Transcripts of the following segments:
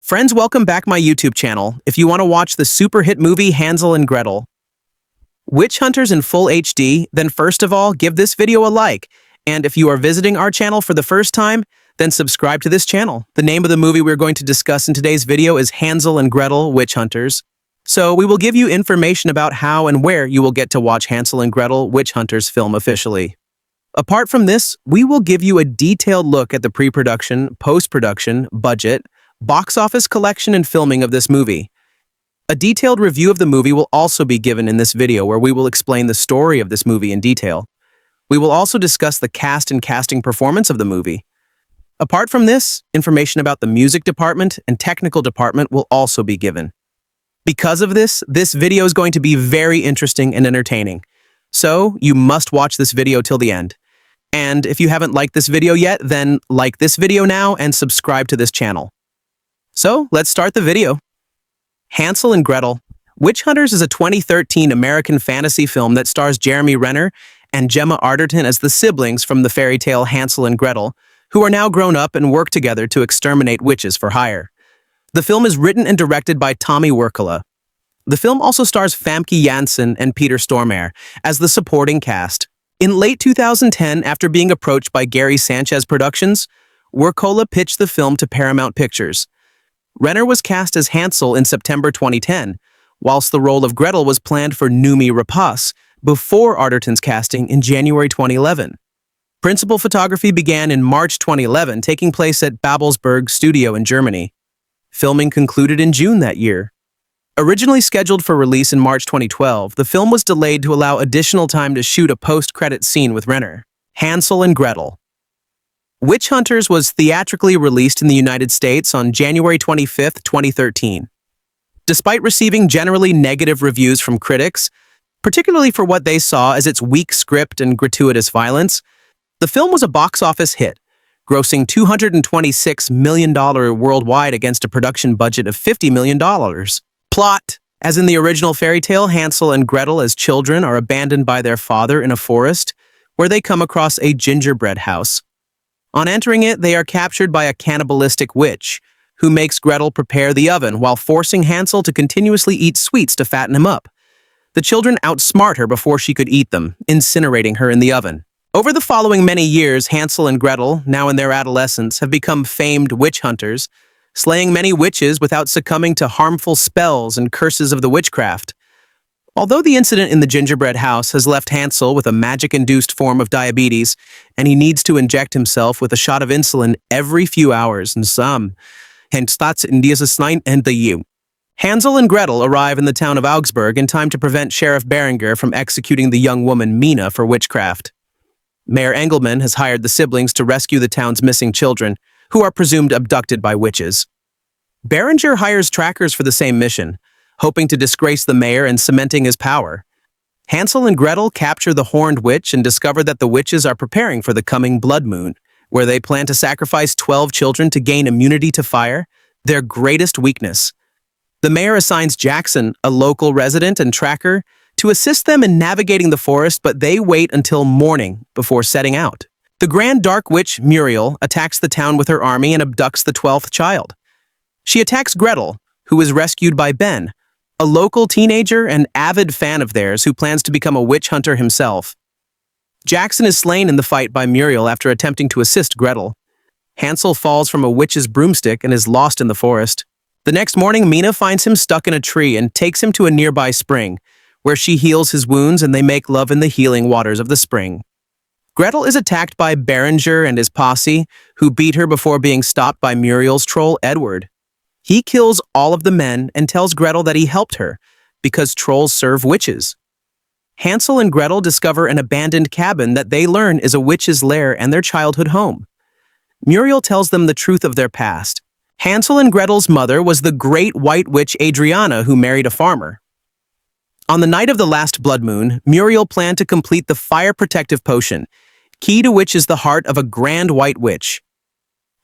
Friends, welcome back my YouTube channel. If you want to watch the super hit movie Hansel and Gretel, Witch Hunters in full HD, then first of all, give this video a like. And if you are visiting our channel for the first time, then subscribe to this channel. The name of the movie we're going to discuss in today's video is Hansel and Gretel, Witch Hunters. So we will give you information about how and where you will get to watch Hansel and Gretel, Witch Hunters film officially. Apart from this, we will give you a detailed look at the pre-production, post-production, budget, box office collection and filming of this movie. A detailed review of the movie will also be given in this video where we will explain the story of this movie in detail. We will also discuss the cast and casting performance of the movie. Apart from this, information about the music department and technical department will also be given. Because of this video is going to be very interesting and entertaining. So, you must watch this video till the end. And if you haven't liked this video yet, then like this video now and subscribe to this channel. So, let's start the video. Hansel and Gretel. Witch Hunters is a 2013 American fantasy film that stars Jeremy Renner and Gemma Arterton as the siblings from the fairy tale Hansel and Gretel, who are now grown up and work together to exterminate witches for hire. The film is written and directed by Wirkola. The film also stars Famke and Peter Stormare as the supporting cast. In late 2010, after being approached by Gary Sanchez Productions, Wirkola pitched the film to Paramount Pictures. Renner was cast as Hansel in September 2010, whilst the role of Gretel was planned for Noomi Rapace before Arterton's casting in January 2011. Principal photography began in March 2011, taking place at Babelsberg Studio in Germany. Filming concluded in June that year. Originally scheduled for release in March 2012, the film was delayed to allow additional time to shoot a post-credit scene with Renner. Hansel and Gretel. Witch Hunters was theatrically released in the United States on January 25, 2013. Despite receiving generally negative reviews from critics, particularly for what they saw as its weak script and gratuitous violence, the film was a box office hit, grossing $226 million worldwide against a production budget of $50 million. Plot. As in the original fairy tale, Hansel and Gretel as children are abandoned by their father in a forest, where they come across a gingerbread house. On entering it, they are captured by a cannibalistic witch, who makes Gretel prepare the oven while forcing Hansel to continuously eat sweets to fatten him up. The children outsmart her before she could eat them, incinerating her in the oven. Over the following many years, Hansel and Gretel, now in their adolescence, have become famed witch hunters, slaying many witches without succumbing to harmful spells and curses of the witchcraft. Although the incident in the gingerbread house has left Hansel with a magic-induced form of diabetes, and he needs to inject himself with a shot of insulin every few hours, and Hansel and Gretel arrive in the town of Augsburg in time to prevent Sheriff Berenger from executing the young woman Mina for witchcraft. Mayor Engelman has hired the siblings to rescue the town's missing children, who are presumed abducted by witches. Berenger hires trackers for the same mission, hoping to disgrace the mayor and cementing his power. Hansel and Gretel capture the horned witch and discover that the witches are preparing for the coming blood moon, where they plan to sacrifice 12 children to gain immunity to fire, their greatest weakness. The mayor assigns Jackson, a local resident and tracker, to assist them in navigating the forest, but they wait until morning before setting out. The Grand Dark Witch, Muriel, attacks the town with her army and abducts the 12th child. She attacks Gretel, who is rescued by Ben, a local teenager and avid fan of theirs who plans to become a witch hunter himself. Jackson is slain in the fight by Muriel after attempting to assist Gretel. Hansel falls from a witch's broomstick and is lost in the forest. The next morning, Mina finds him stuck in a tree and takes him to a nearby spring, where she heals his wounds and they make love in the healing waters of the spring. Gretel is attacked by Berenger and his posse, who beat her before being stopped by Muriel's troll, Edward. He kills all of the men and tells Gretel that he helped her, because trolls serve witches. Hansel and Gretel discover an abandoned cabin that they learn is a witch's lair and their childhood home. Muriel tells them the truth of their past. Hansel and Gretel's mother was the great white witch Adriana, who married a farmer. On the night of the last blood moon, Muriel planned to complete the fire protective potion, key to which is the heart of a grand white witch.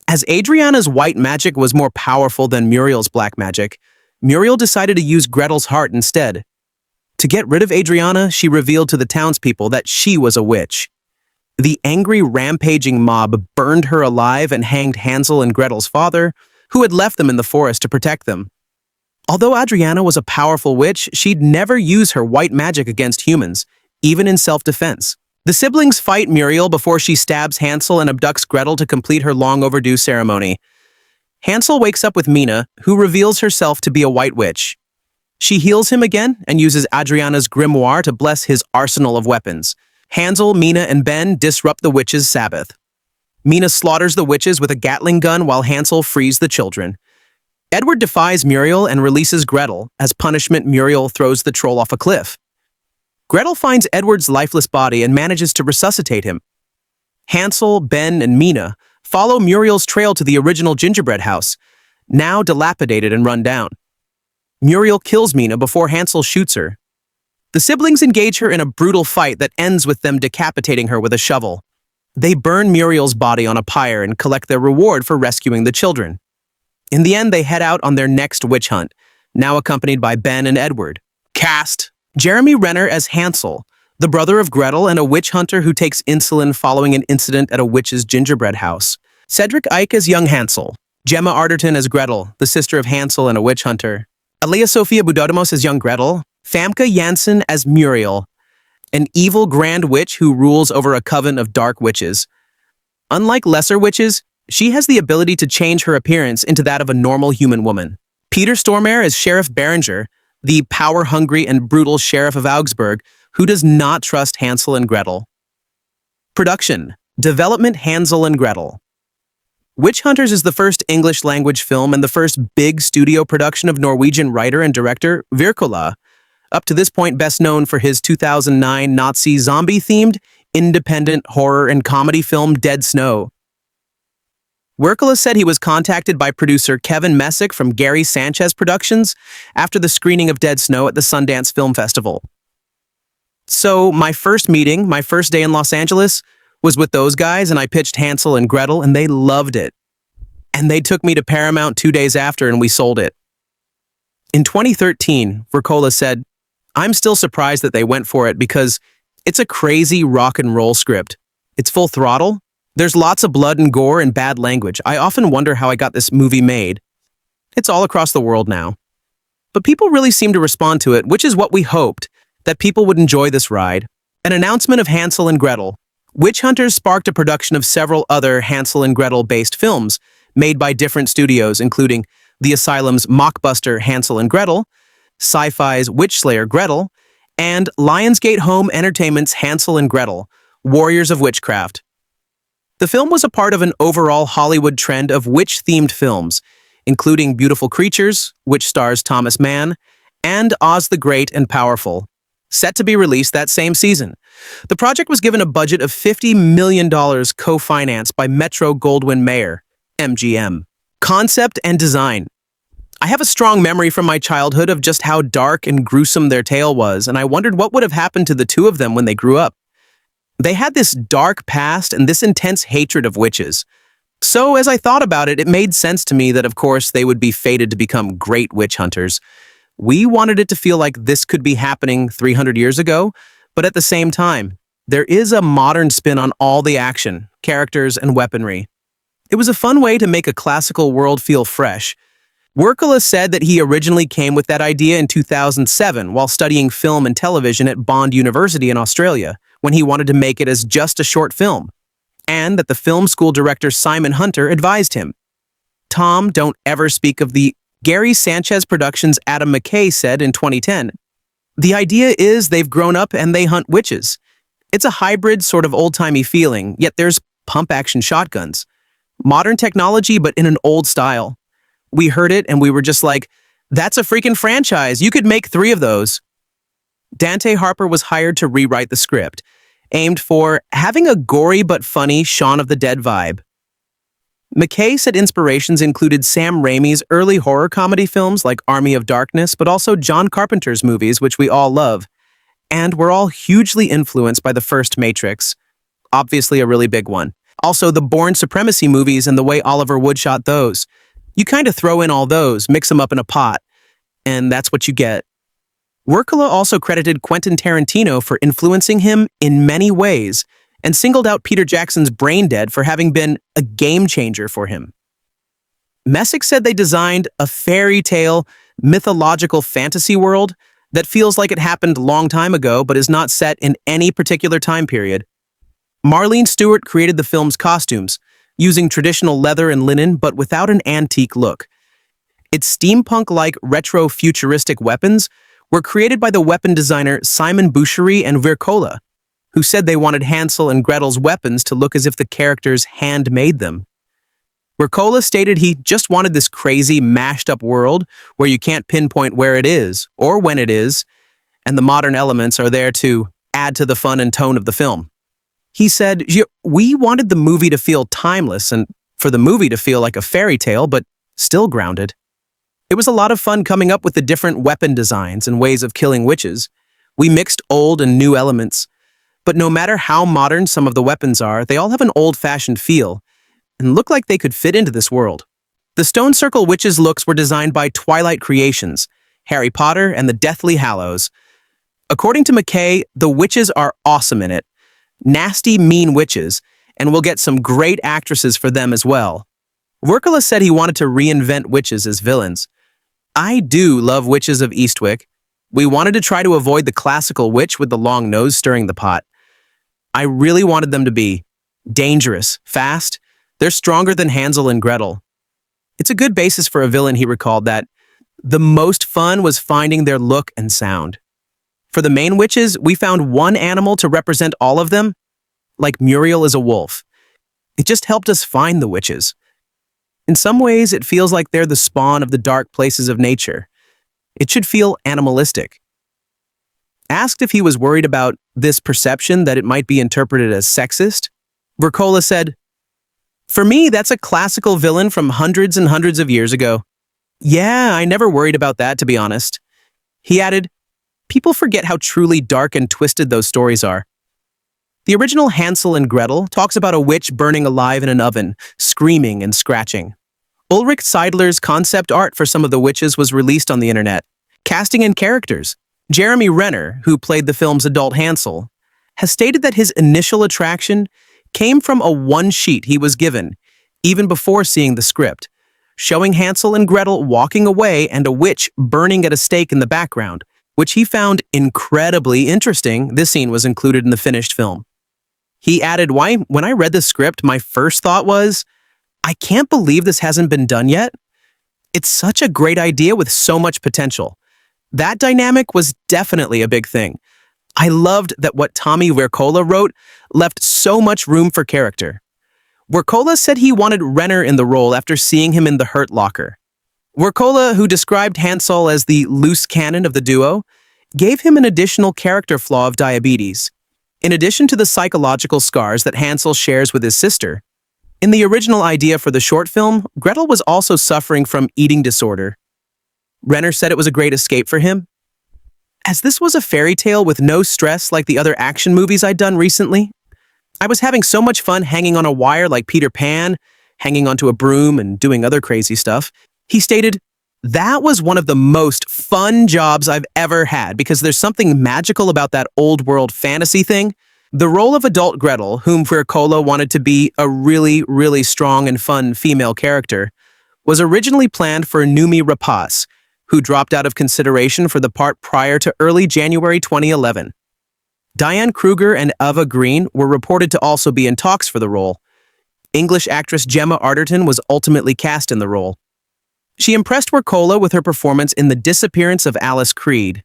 As Adriana's white magic was more powerful than Muriel's black magic, Muriel decided to use Gretel's heart instead. To get rid of Adriana, she revealed to the townspeople that she was a witch. The angry, rampaging mob burned her alive and hanged Hansel and Gretel's father, who had left them in the forest to protect them. Although Adriana was a powerful witch, she'd never use her white magic against humans, even in self-defense. The siblings fight Muriel before she stabs Hansel and abducts Gretel to complete her long-overdue ceremony. Hansel wakes up with Mina, who reveals herself to be a white witch. She heals him again and uses Adriana's grimoire to bless his arsenal of weapons. Hansel, Mina, and Ben disrupt the witches' Sabbath. Mina slaughters the witches with a Gatling gun while Hansel frees the children. Edward defies Muriel and releases Gretel. As punishment, Muriel throws the troll off a cliff. Gretel finds Edward's lifeless body and manages to resuscitate him. Hansel, Ben, and Mina follow Muriel's trail to the original gingerbread house, now dilapidated and run down. Muriel kills Mina before Hansel shoots her. The siblings engage her in a brutal fight that ends with them decapitating her with a shovel. They burn Muriel's body on a pyre and collect their reward for rescuing the children. In the end, they head out on their next witch hunt, now accompanied by Ben and Edward. Cast: Jeremy Renner as Hansel, the brother of Gretel and a witch hunter who takes insulin following an incident at a witch's gingerbread house. Cedric Ike as young Hansel. Gemma Arterton as Gretel, the sister of Hansel and a witch hunter. Alea Sophia Budodamos as young Gretel. Famke Janssen as Muriel, an evil grand witch who rules over a coven of dark witches. Unlike lesser witches, she has the ability to change her appearance into that of a normal human woman. Peter Stormare as Sheriff Berenger, the power-hungry and brutal sheriff of Augsburg, who does not trust Hansel and Gretel. Production: Development Hansel and Gretel. Witch Hunters is the first English-language film and the first big studio production of Norwegian writer and director Wirkola, up to this point best known for his 2009 Nazi zombie-themed, independent horror and comedy film Dead Snow. Wirkola said he was contacted by producer Kevin Messick from Gary Sanchez Productions after the screening of Dead Snow at the Sundance Film Festival. So my first meeting, my first day in Los Angeles, was with those guys, and I pitched Hansel and Gretel, and they loved it. And they took me to Paramount 2 days after, and we sold it. In 2013, Wirkola said, "I'm still surprised that they went for it because it's a crazy rock and roll script. It's full throttle. There's lots of blood and gore and bad language. I often wonder how I got this movie made. It's all across the world now. But people really seem to respond to it, which is what we hoped, that people would enjoy this ride." An announcement of Hansel and Gretel. Witch Hunters sparked a production of several other Hansel and Gretel-based films made by different studios, including The Asylum's mockbuster Hansel and Gretel, Sci-Fi's Witch Slayer Gretel, and Lionsgate Home Entertainment's Hansel and Gretel, Warriors of Witchcraft. The film was a part of an overall Hollywood trend of witch-themed films, including Beautiful Creatures, which stars Thomas Mann, and Oz the Great and Powerful, set to be released that same season. The project was given a budget of $50 million co-financed by Metro-Goldwyn-Mayer, MGM. Concept and design. I have a strong memory from my childhood of just how dark and gruesome their tale was, and I wondered what would have happened to the two of them when they grew up. They had this dark past and this intense hatred of witches. So as I thought about it, it made sense to me that, of course, they would be fated to become great witch hunters. We wanted it to feel like this could be happening 300 years ago, but at the same time, there is a modern spin on all the action, characters, and weaponry. It was a fun way to make a classical world feel fresh. Wirkola said that he originally came with that idea in 2007 while studying film and television at Bond University in Australia, when he wanted to make it as just a short film, and that the film school director Simon Hunter advised him. "Tom, don't ever speak of the..." Gary Sanchez Productions' Adam McKay said in 2010, "The idea is they've grown up and they hunt witches. It's a hybrid sort of old-timey feeling, yet there's pump-action shotguns. Modern technology, but in an old style. We heard it and we were just like, that's a freaking franchise. You could make 3 of those." Dante Harper was hired to rewrite the script, aimed for having a gory but funny Shaun of the Dead vibe. McKay said inspirations included Sam Raimi's early horror comedy films like Army of Darkness, but also John Carpenter's movies, which we all love, and were all hugely influenced by the first Matrix. Obviously a really big one. Also the Bourne Supremacy movies and the way Oliver Wood shot those. You kind of throw in all those, mix them up in a pot, and that's what you get. Wirkola also credited Quentin Tarantino for influencing him in many ways, and singled out Peter Jackson's Brain Dead for having been a game changer for him. Messick said they designed a fairy tale, mythological fantasy world that feels like it happened a long time ago but is not set in any particular time period. Marlene Stewart created the film's costumes, using traditional leather and linen but without an antique look. Its steampunk-like retro-futuristic weapons were created by the weapon designer Simon Boucherie and Wirkola, who said they wanted Hansel and Gretel's weapons to look as if the characters hand-made them. Wirkola stated he just wanted this crazy, mashed-up world where you can't pinpoint where it is or when it is, and the modern elements are there to add to the fun and tone of the film. He said, "We wanted the movie to feel timeless and for the movie to feel like a fairy tale, but still grounded." It was a lot of fun coming up with the different weapon designs and ways of killing witches. We mixed old and new elements, but no matter how modern some of the weapons are, they all have an old-fashioned feel and look like they could fit into this world. The Stone Circle Witches looks were designed by Twilight Creations, Harry Potter, and the Deathly Hallows. According to McKay, the witches are awesome in it. Nasty, mean witches, and we'll get some great actresses for them as well. Wirkola said he wanted to reinvent witches as villains. I do love Witches of Eastwick. We wanted to try to avoid the classical witch with the long nose stirring the pot. I really wanted them to be dangerous, fast. They're stronger than Hansel and Gretel. It's a good basis for a villain, he recalled, that the most fun was finding their look and sound. For the main witches, we found one animal to represent all of them, like Muriel is a wolf. It just helped us find the witches. In some ways, it feels like they're the spawn of the dark places of nature. It should feel animalistic. Asked if he was worried about this perception that it might be interpreted as sexist, Wirkola said, "For me, that's a classical villain from hundreds and hundreds of years ago. Yeah, I never worried about that, to be honest." He added, "People forget how truly dark and twisted those stories are." The original Hansel and Gretel talks about a witch burning alive in an oven, screaming and scratching. Ulrich Seidler's concept art for some of the witches was released on the internet. Casting and characters. Jeremy Renner, who played the film's adult Hansel, has stated that his initial attraction came from a one sheet he was given, even before seeing the script, showing Hansel and Gretel walking away and a witch burning at a stake in the background, which he found incredibly interesting. This scene was included in the finished film. He added, when I read the script, my first thought was, I can't believe this hasn't been done yet. It's such a great idea with so much potential. That dynamic was definitely a big thing. I loved that what Tommy Wirkola wrote left so much room for character. Wirkola said he wanted Renner in the role after seeing him in The Hurt Locker. Wirkola, who described Hansel as the loose cannon of the duo, gave him an additional character flaw of diabetes. In addition to the psychological scars that Hansel shares with his sister, in the original idea for the short film, Gretel was also suffering from eating disorder. Renner said it was a great escape for him. As this was a fairy tale with no stress like the other action movies I'd done recently, I was having so much fun hanging on a wire like Peter Pan, hanging onto a broom and doing other crazy stuff. He stated, "That was one of the most fun jobs I've ever had because there's something magical about that old world fantasy thing." The role of adult Gretel, whom Wirkola wanted to be a really, really strong and fun female character, was originally planned for Noomi Rapace, who dropped out of consideration for the part prior to early January 2011. Diane Kruger and Eva Green were reported to also be in talks for the role. English actress Gemma Arterton was ultimately cast in the role. She impressed Wirkola with her performance in The Disappearance of Alice Creed,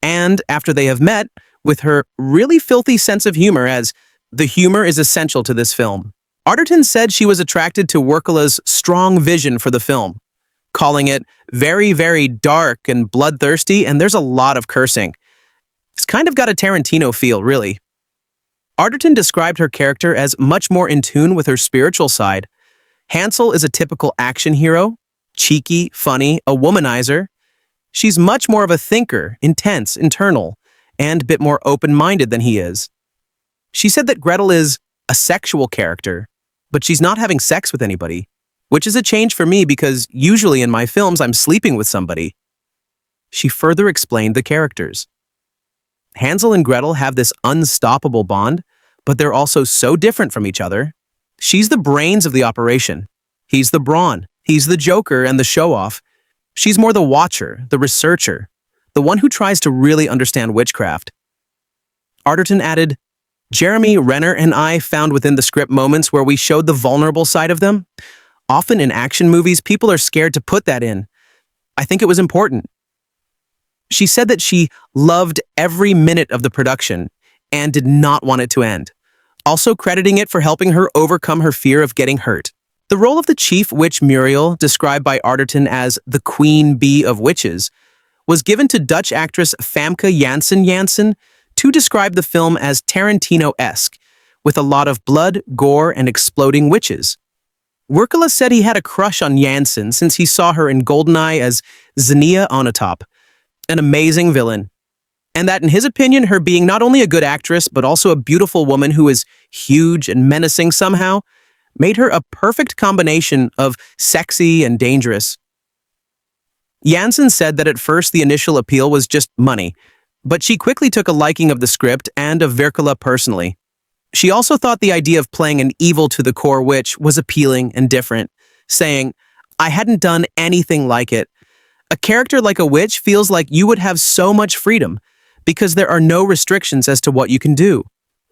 and after they have met, with her really filthy sense of humor, as the humor is essential to this film. Arterton said she was attracted to Wirkola's strong vision for the film, calling it very, very dark and bloodthirsty, and there's a lot of cursing. It's kind of got a Tarantino feel, really. Arterton described her character as much more in tune with her spiritual side. Hansel is a typical action hero, cheeky, funny, a womanizer. She's much more of a thinker, intense, internal, and a bit more open-minded than he is. She said that Gretel is a sexual character, but she's not having sex with anybody, which is a change for me because usually in my films I'm sleeping with somebody. She further explained the characters. Hansel and Gretel have this unstoppable bond, but they're also so different from each other. She's the brains of the operation. He's the brawn. He's the joker and the show-off. She's more the watcher, the researcher, the one who tries to really understand witchcraft. Arterton added, Jeremy, Renner, and I found within the script moments where we showed the vulnerable side of them. Often in action movies, people are scared to put that in. I think it was important. She said that she loved every minute of the production and did not want it to end, also crediting it for helping her overcome her fear of getting hurt. The role of the chief witch Muriel, described by Arterton as the queen bee of witches, was given to Dutch actress Famke Janssen to describe the film as Tarantino-esque, with a lot of blood, gore, and exploding witches. Wirkola said he had a crush on Janssen since he saw her in Goldeneye as Xenia Onatopp, an amazing villain, and that in his opinion, her being not only a good actress but also a beautiful woman who is huge and menacing somehow, made her a perfect combination of sexy and dangerous. Janssen said that at first the initial appeal was just money, but she quickly took a liking of the script and of Wirkola personally. She also thought the idea of playing an evil-to-the-core witch was appealing and different, saying, I hadn't done anything like it. A character like a witch feels like you would have so much freedom, because there are no restrictions as to what you can do.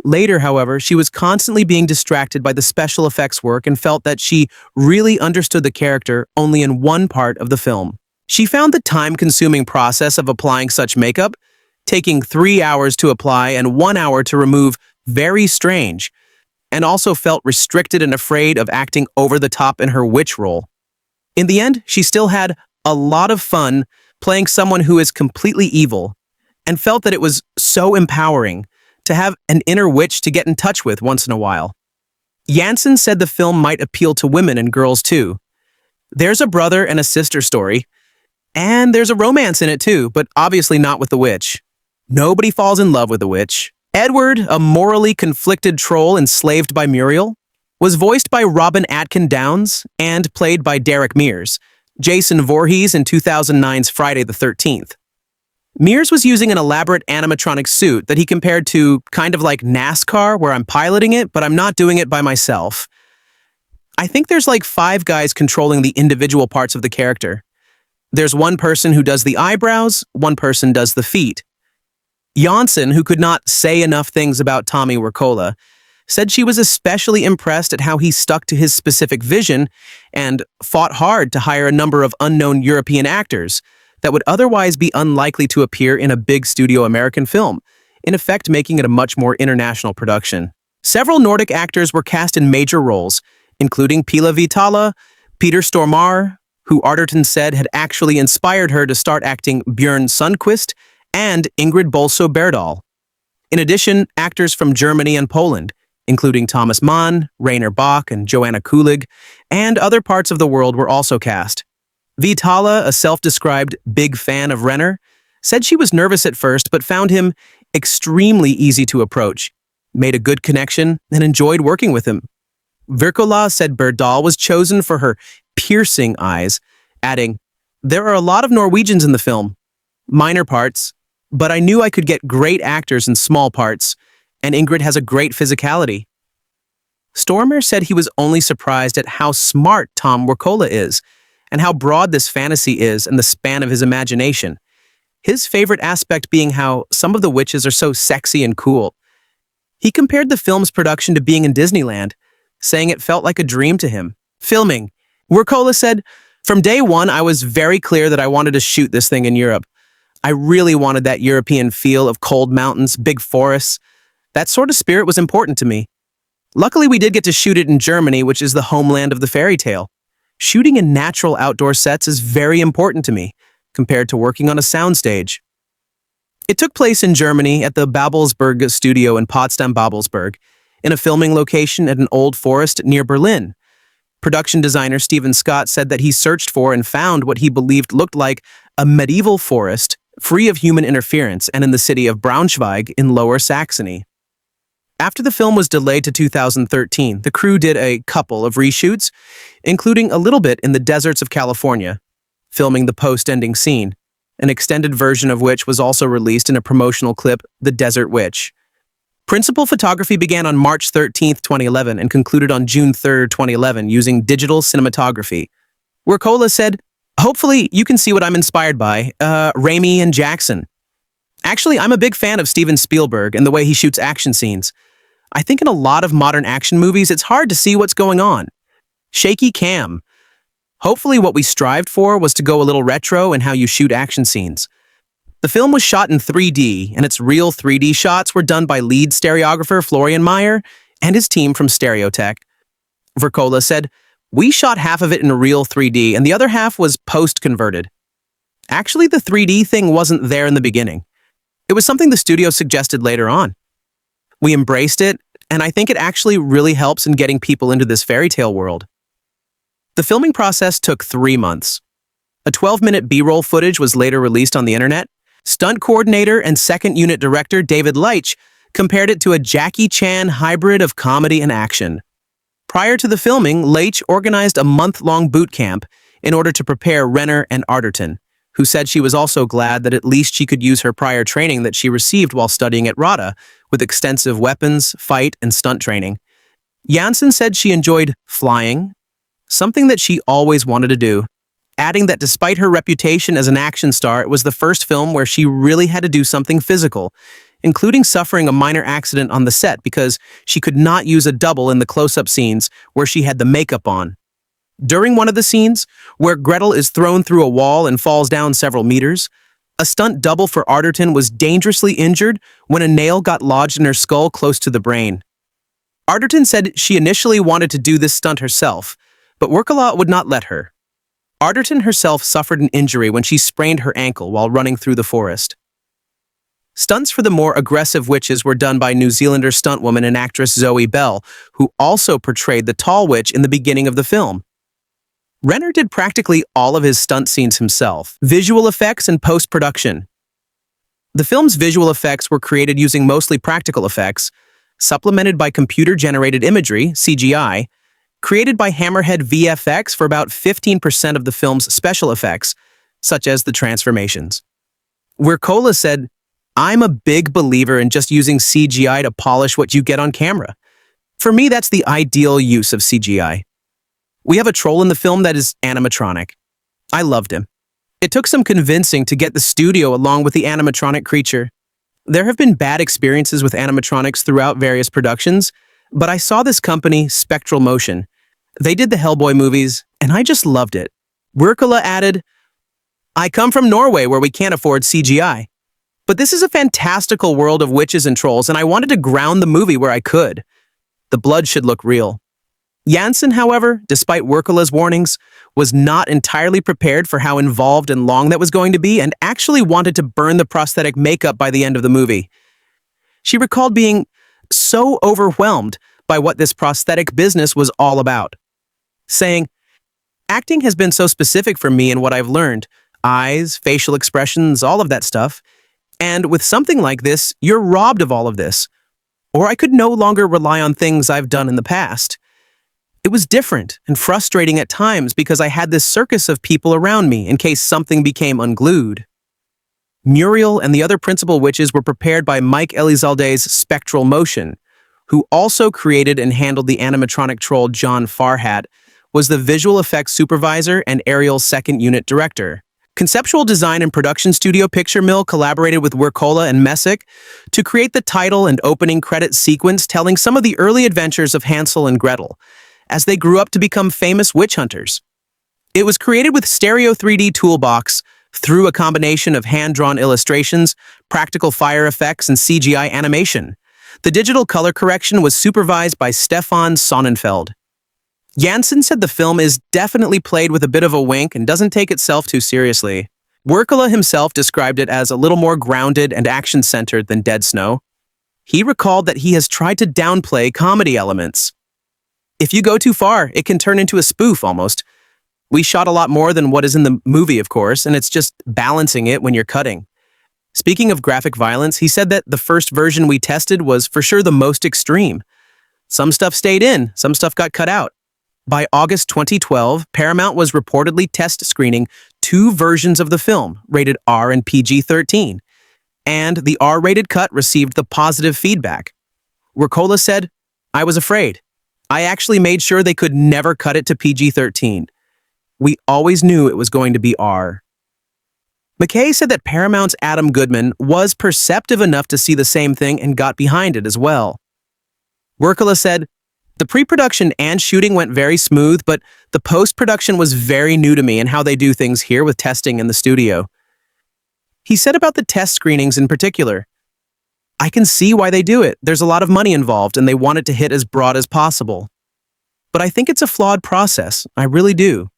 Later, however, she was constantly being distracted by the special effects work and felt that she really understood the character only in one part of the film. She found the time-consuming process of applying such makeup, taking 3 hours to apply and 1 hour to remove, very strange, and also felt restricted and afraid of acting over the top in her witch role. In the end, she still had a lot of fun playing someone who is completely evil, and felt that it was so empowering to have an inner witch to get in touch with once in a while. Janssen said the film might appeal to women and girls too. There's a brother and a sister story, and there's a romance in it too, but obviously not with the witch. Nobody falls in love with the witch. Edward, a morally conflicted troll enslaved by Muriel, was voiced by Robin Atkin Downes and played by Derek Mears, Jason Voorhees in 2009's Friday the 13th. Mears was using an elaborate animatronic suit that he compared to kind of like NASCAR, where I'm piloting it, but I'm not doing it by myself. I think there's like 5 guys controlling the individual parts of the character. There's one person who does the eyebrows, one person does the feet. Janssen, who could not say enough things about Tommy Wirkola, said she was especially impressed at how he stuck to his specific vision and fought hard to hire a number of unknown European actors that would otherwise be unlikely to appear in a big studio American film, in effect making it a much more international production. Several Nordic actors were cast in major roles, including Pila Vitala, Peter Stormare, who Arterton said had actually inspired her to start acting Björn Sundqvist, and Ingrid Bolso Berdal. In addition, actors from Germany and Poland, including Thomas Mann, Rainer Bach, and Joanna Kulig, and other parts of the world were also cast. Vitala, a self-described big fan of Renner, said she was nervous at first but found him extremely easy to approach, made a good connection, and enjoyed working with him. Wirkola said Berdal was chosen for her piercing eyes, adding, There are a lot of Norwegians in the film, minor parts, but I knew I could get great actors in small parts, and Ingrid has a great physicality. Stormare said he was only surprised at how smart Tom Wirkola is, and how broad this fantasy is and the span of his imagination. His favorite aspect being how some of the witches are so sexy and cool. He compared the film's production to being in Disneyland, saying it felt like a dream to him. Filming. Wirkola said, From day one, I was very clear that I wanted to shoot this thing in Europe. I really wanted that European feel of cold mountains, big forests. That sort of spirit was important to me. Luckily, we did get to shoot it in Germany, which is the homeland of the fairy tale. Shooting in natural outdoor sets is very important to me, compared to working on a soundstage. It took place in Germany at the Babelsberg studio in Potsdam-Babelsberg, in a filming location at an old forest near Berlin. Production designer Stephen Scott said that he searched for and found what he believed looked like a medieval forest, free of human interference, and in the city of Braunschweig in Lower Saxony. After the film was delayed to 2013, the crew did a couple of reshoots, including a little bit in the deserts of California, filming the post-ending scene, an extended version of which was also released in a promotional clip, The Desert Witch. Principal photography began on March 13, 2011, and concluded on June 3, 2011, using digital cinematography. Wirkola said, "Hopefully you can see what I'm inspired by, Raimi and Jackson. Actually, I'm a big fan of Steven Spielberg and the way he shoots action scenes. I think in a lot of modern action movies, it's hard to see what's going on. Shaky cam. Hopefully what we strived for was to go a little retro in how you shoot action scenes. The film was shot in 3D, and its real 3D shots were done by lead stereographer Florian Meyer and his team from Stereotech." Wirkola said, "We shot half of it in real 3D, and the other half was post-converted. Actually, the 3D thing wasn't there in the beginning. It was something the studio suggested later on. We embraced it, and I think it actually really helps in getting people into this fairy tale world." The filming process took 3 months. A 12-minute B-roll footage was later released on the internet. Stunt coordinator and second unit director David Leitch compared it to a Jackie Chan hybrid of comedy and action. Prior to the filming, Leitch organized a month-long boot camp in order to prepare Renner and Arterton, who said she was also glad that at least she could use her prior training that she received while studying at RADA, with extensive weapons, fight, and stunt training. Janssen said she enjoyed flying, something that she always wanted to do, adding that despite her reputation as an action star, it was the first film where she really had to do something physical, including suffering a minor accident on the set because she could not use a double in the close-up scenes where she had the makeup on. During one of the scenes, where Gretel is thrown through a wall and falls down several meters, a stunt double for Arterton was dangerously injured when a nail got lodged in her skull close to the brain. Arterton said she initially wanted to do this stunt herself, but Wirkola would not let her. Arterton herself suffered an injury when she sprained her ankle while running through the forest. Stunts for the more aggressive witches were done by New Zealander stuntwoman and actress Zoe Bell, who also portrayed the tall witch in the beginning of the film. Renner did practically all of his stunt scenes himself, visual effects and post-production. The film's visual effects were created using mostly practical effects, supplemented by computer-generated imagery, CGI, created by Hammerhead VFX for about 15% of the film's special effects, such as the transformations. Wirkola said, "I'm a big believer in just using CGI to polish what you get on camera. For me, that's the ideal use of CGI. We have a troll in the film that is animatronic. I loved him. It took some convincing to get the studio along with the animatronic creature. There have been bad experiences with animatronics throughout various productions, but I saw this company, Spectral Motion. They did the Hellboy movies, and I just loved it." Wirkola added, "I come from Norway where we can't afford CGI. But this is a fantastical world of witches and trolls, and I wanted to ground the movie where I could. The blood should look real." Janssen, however, despite Wirkola's warnings, was not entirely prepared for how involved and long that was going to be and actually wanted to burn the prosthetic makeup by the end of the movie. She recalled being so overwhelmed by what this prosthetic business was all about, saying, "Acting has been so specific for me in what I've learned, eyes, facial expressions, all of that stuff. And with something like this, you're robbed of all of this. Or I could no longer rely on things I've done in the past. It was different and frustrating at times because I had this circus of people around me in case something became unglued." Muriel and the other principal witches were prepared by Mike Elizalde's Spectral Motion, who also created and handled the animatronic troll John Farhat, was the visual effects supervisor and Ariel's second unit director. Conceptual design and production studio Picture Mill collaborated with Wirkola and Messick to create the title and opening credit sequence telling some of the early adventures of Hansel and Gretel, as they grew up to become famous witch hunters. It was created with Stereo 3D Toolbox through a combination of hand-drawn illustrations, practical fire effects, and CGI animation. The digital color correction was supervised by Stefan Sonnenfeld. Janssen said the film is definitely played with a bit of a wink and doesn't take itself too seriously. Wirkola himself described it as a little more grounded and action-centered than Dead Snow. He recalled that he has tried to downplay comedy elements. "If you go too far, it can turn into a spoof almost. We shot a lot more than what is in the movie, of course, and it's just balancing it when you're cutting." Speaking of graphic violence, he said that the first version we tested was for sure the most extreme. Some stuff stayed in, some stuff got cut out. By August 2012, Paramount was reportedly test screening 2 versions of the film, rated R and PG-13, and the R-rated cut received the positive feedback. Wirkola said, "I was afraid. I actually made sure they could never cut it to PG-13. We always knew it was going to be R. McKay said that Paramount's Adam Goodman was perceptive enough to see the same thing and got behind it as well. Wirkola said, "The pre-production and shooting went very smooth, but the post-production was very new to me and how they do things here with testing in the studio." He said about the test screenings in particular, "I can see why they do it. There's a lot of money involved and they want it to hit as broad as possible. But I think it's a flawed process. I really do."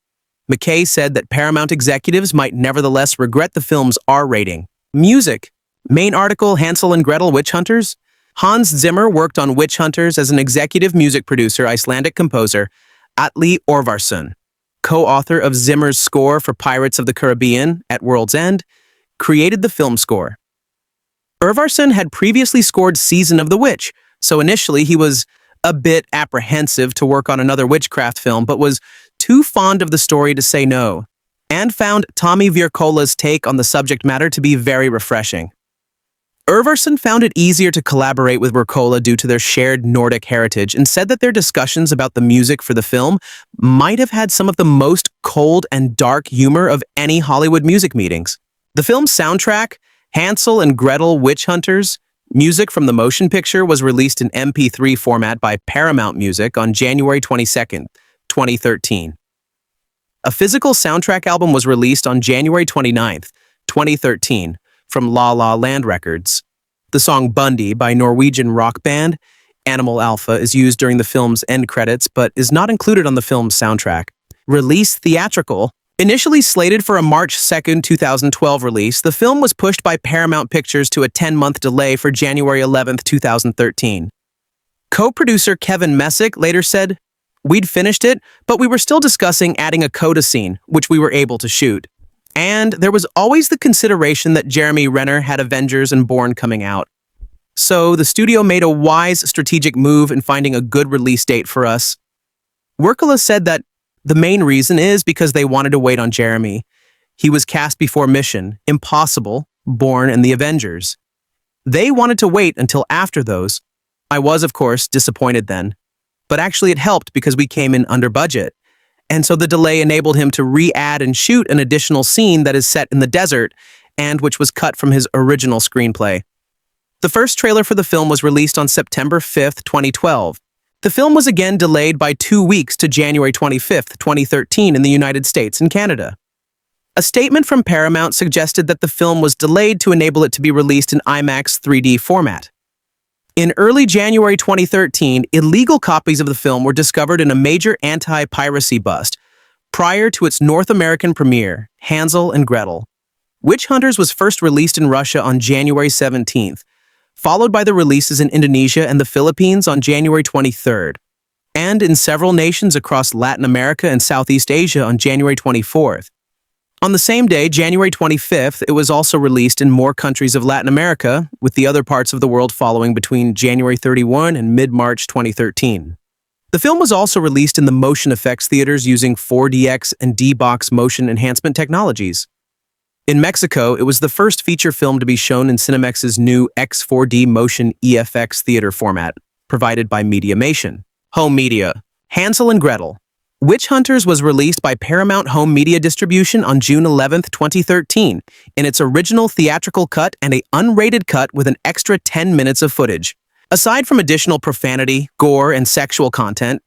McKay said that Paramount executives might nevertheless regret the film's R rating. Music. Main article, Hansel and Gretel Witch Hunters. Hans Zimmer worked on Witch Hunters as an executive music producer, Icelandic composer Atli Orvarsson, co-author of Zimmer's score for Pirates of the Caribbean at World's End, created the film score. Orvarsson had previously scored Season of the Witch, so initially he was a bit apprehensive to work on another witchcraft film, but was too fond of the story to say no, and found Tommy Wirkola's take on the subject matter to be very refreshing. Orvarsson found it easier to collaborate with Wirkola due to their shared Nordic heritage and said that their discussions about the music for the film might have had some of the most cold and dark humor of any Hollywood music meetings. The film's soundtrack, Hansel and Gretel Witch Hunters, music from the motion picture, was released in MP3 format by Paramount Music on January 22nd, 2013. A physical soundtrack album was released on January 29th, 2013, from La La Land Records. The song Bundy by Norwegian rock band Animal Alpha is used during the film's end credits but is not included on the film's soundtrack. Release theatrical. Initially slated for a March 2nd, 2012 release, the film was pushed by Paramount Pictures to a 10-month delay for January 11th, 2013. Co-producer Kevin Messick later said, "We'd finished it, but we were still discussing adding a coda scene, which we were able to shoot. And there was always the consideration that Jeremy Renner had Avengers and Bourne coming out. So the studio made a wise strategic move in finding a good release date for us." Wirkola said that the main reason is because they wanted to wait on Jeremy. He was cast before Mission, Impossible, Bourne, and the Avengers. They wanted to wait until after those. I was, of course, disappointed then. But actually it helped because we came in under budget. And so the delay enabled him to re-add and shoot an additional scene that is set in the desert and which was cut from his original screenplay. The first trailer for the film was released on September 5th, 2012. The film was again delayed by 2 weeks to January 25th, 2013 in the United States and Canada. A statement from Paramount suggested that the film was delayed to enable it to be released in IMAX 3D format. In early January 2013, illegal copies of the film were discovered in a major anti-piracy bust prior to its North American premiere, Hansel and Gretel. Witch Hunters was first released in Russia on January 17th, followed by the releases in Indonesia and the Philippines on January 23rd, and in several nations across Latin America and Southeast Asia on January 24th. On the same day, January 25th, it was also released in more countries of Latin America, with the other parts of the world following between January 31 and mid-March 2013. The film was also released in the motion effects theaters using 4DX and D-Box motion enhancement technologies. In Mexico, it was the first feature film to be shown in Cinemex's new X4D motion EFX theater format, provided by Mediamation. Home media. Hansel and Gretel. Witch Hunters was released by Paramount Home Media Distribution on June 11, 2013, in its original theatrical cut and an unrated cut with an extra 10 minutes of footage. Aside from additional profanity, gore, and sexual content,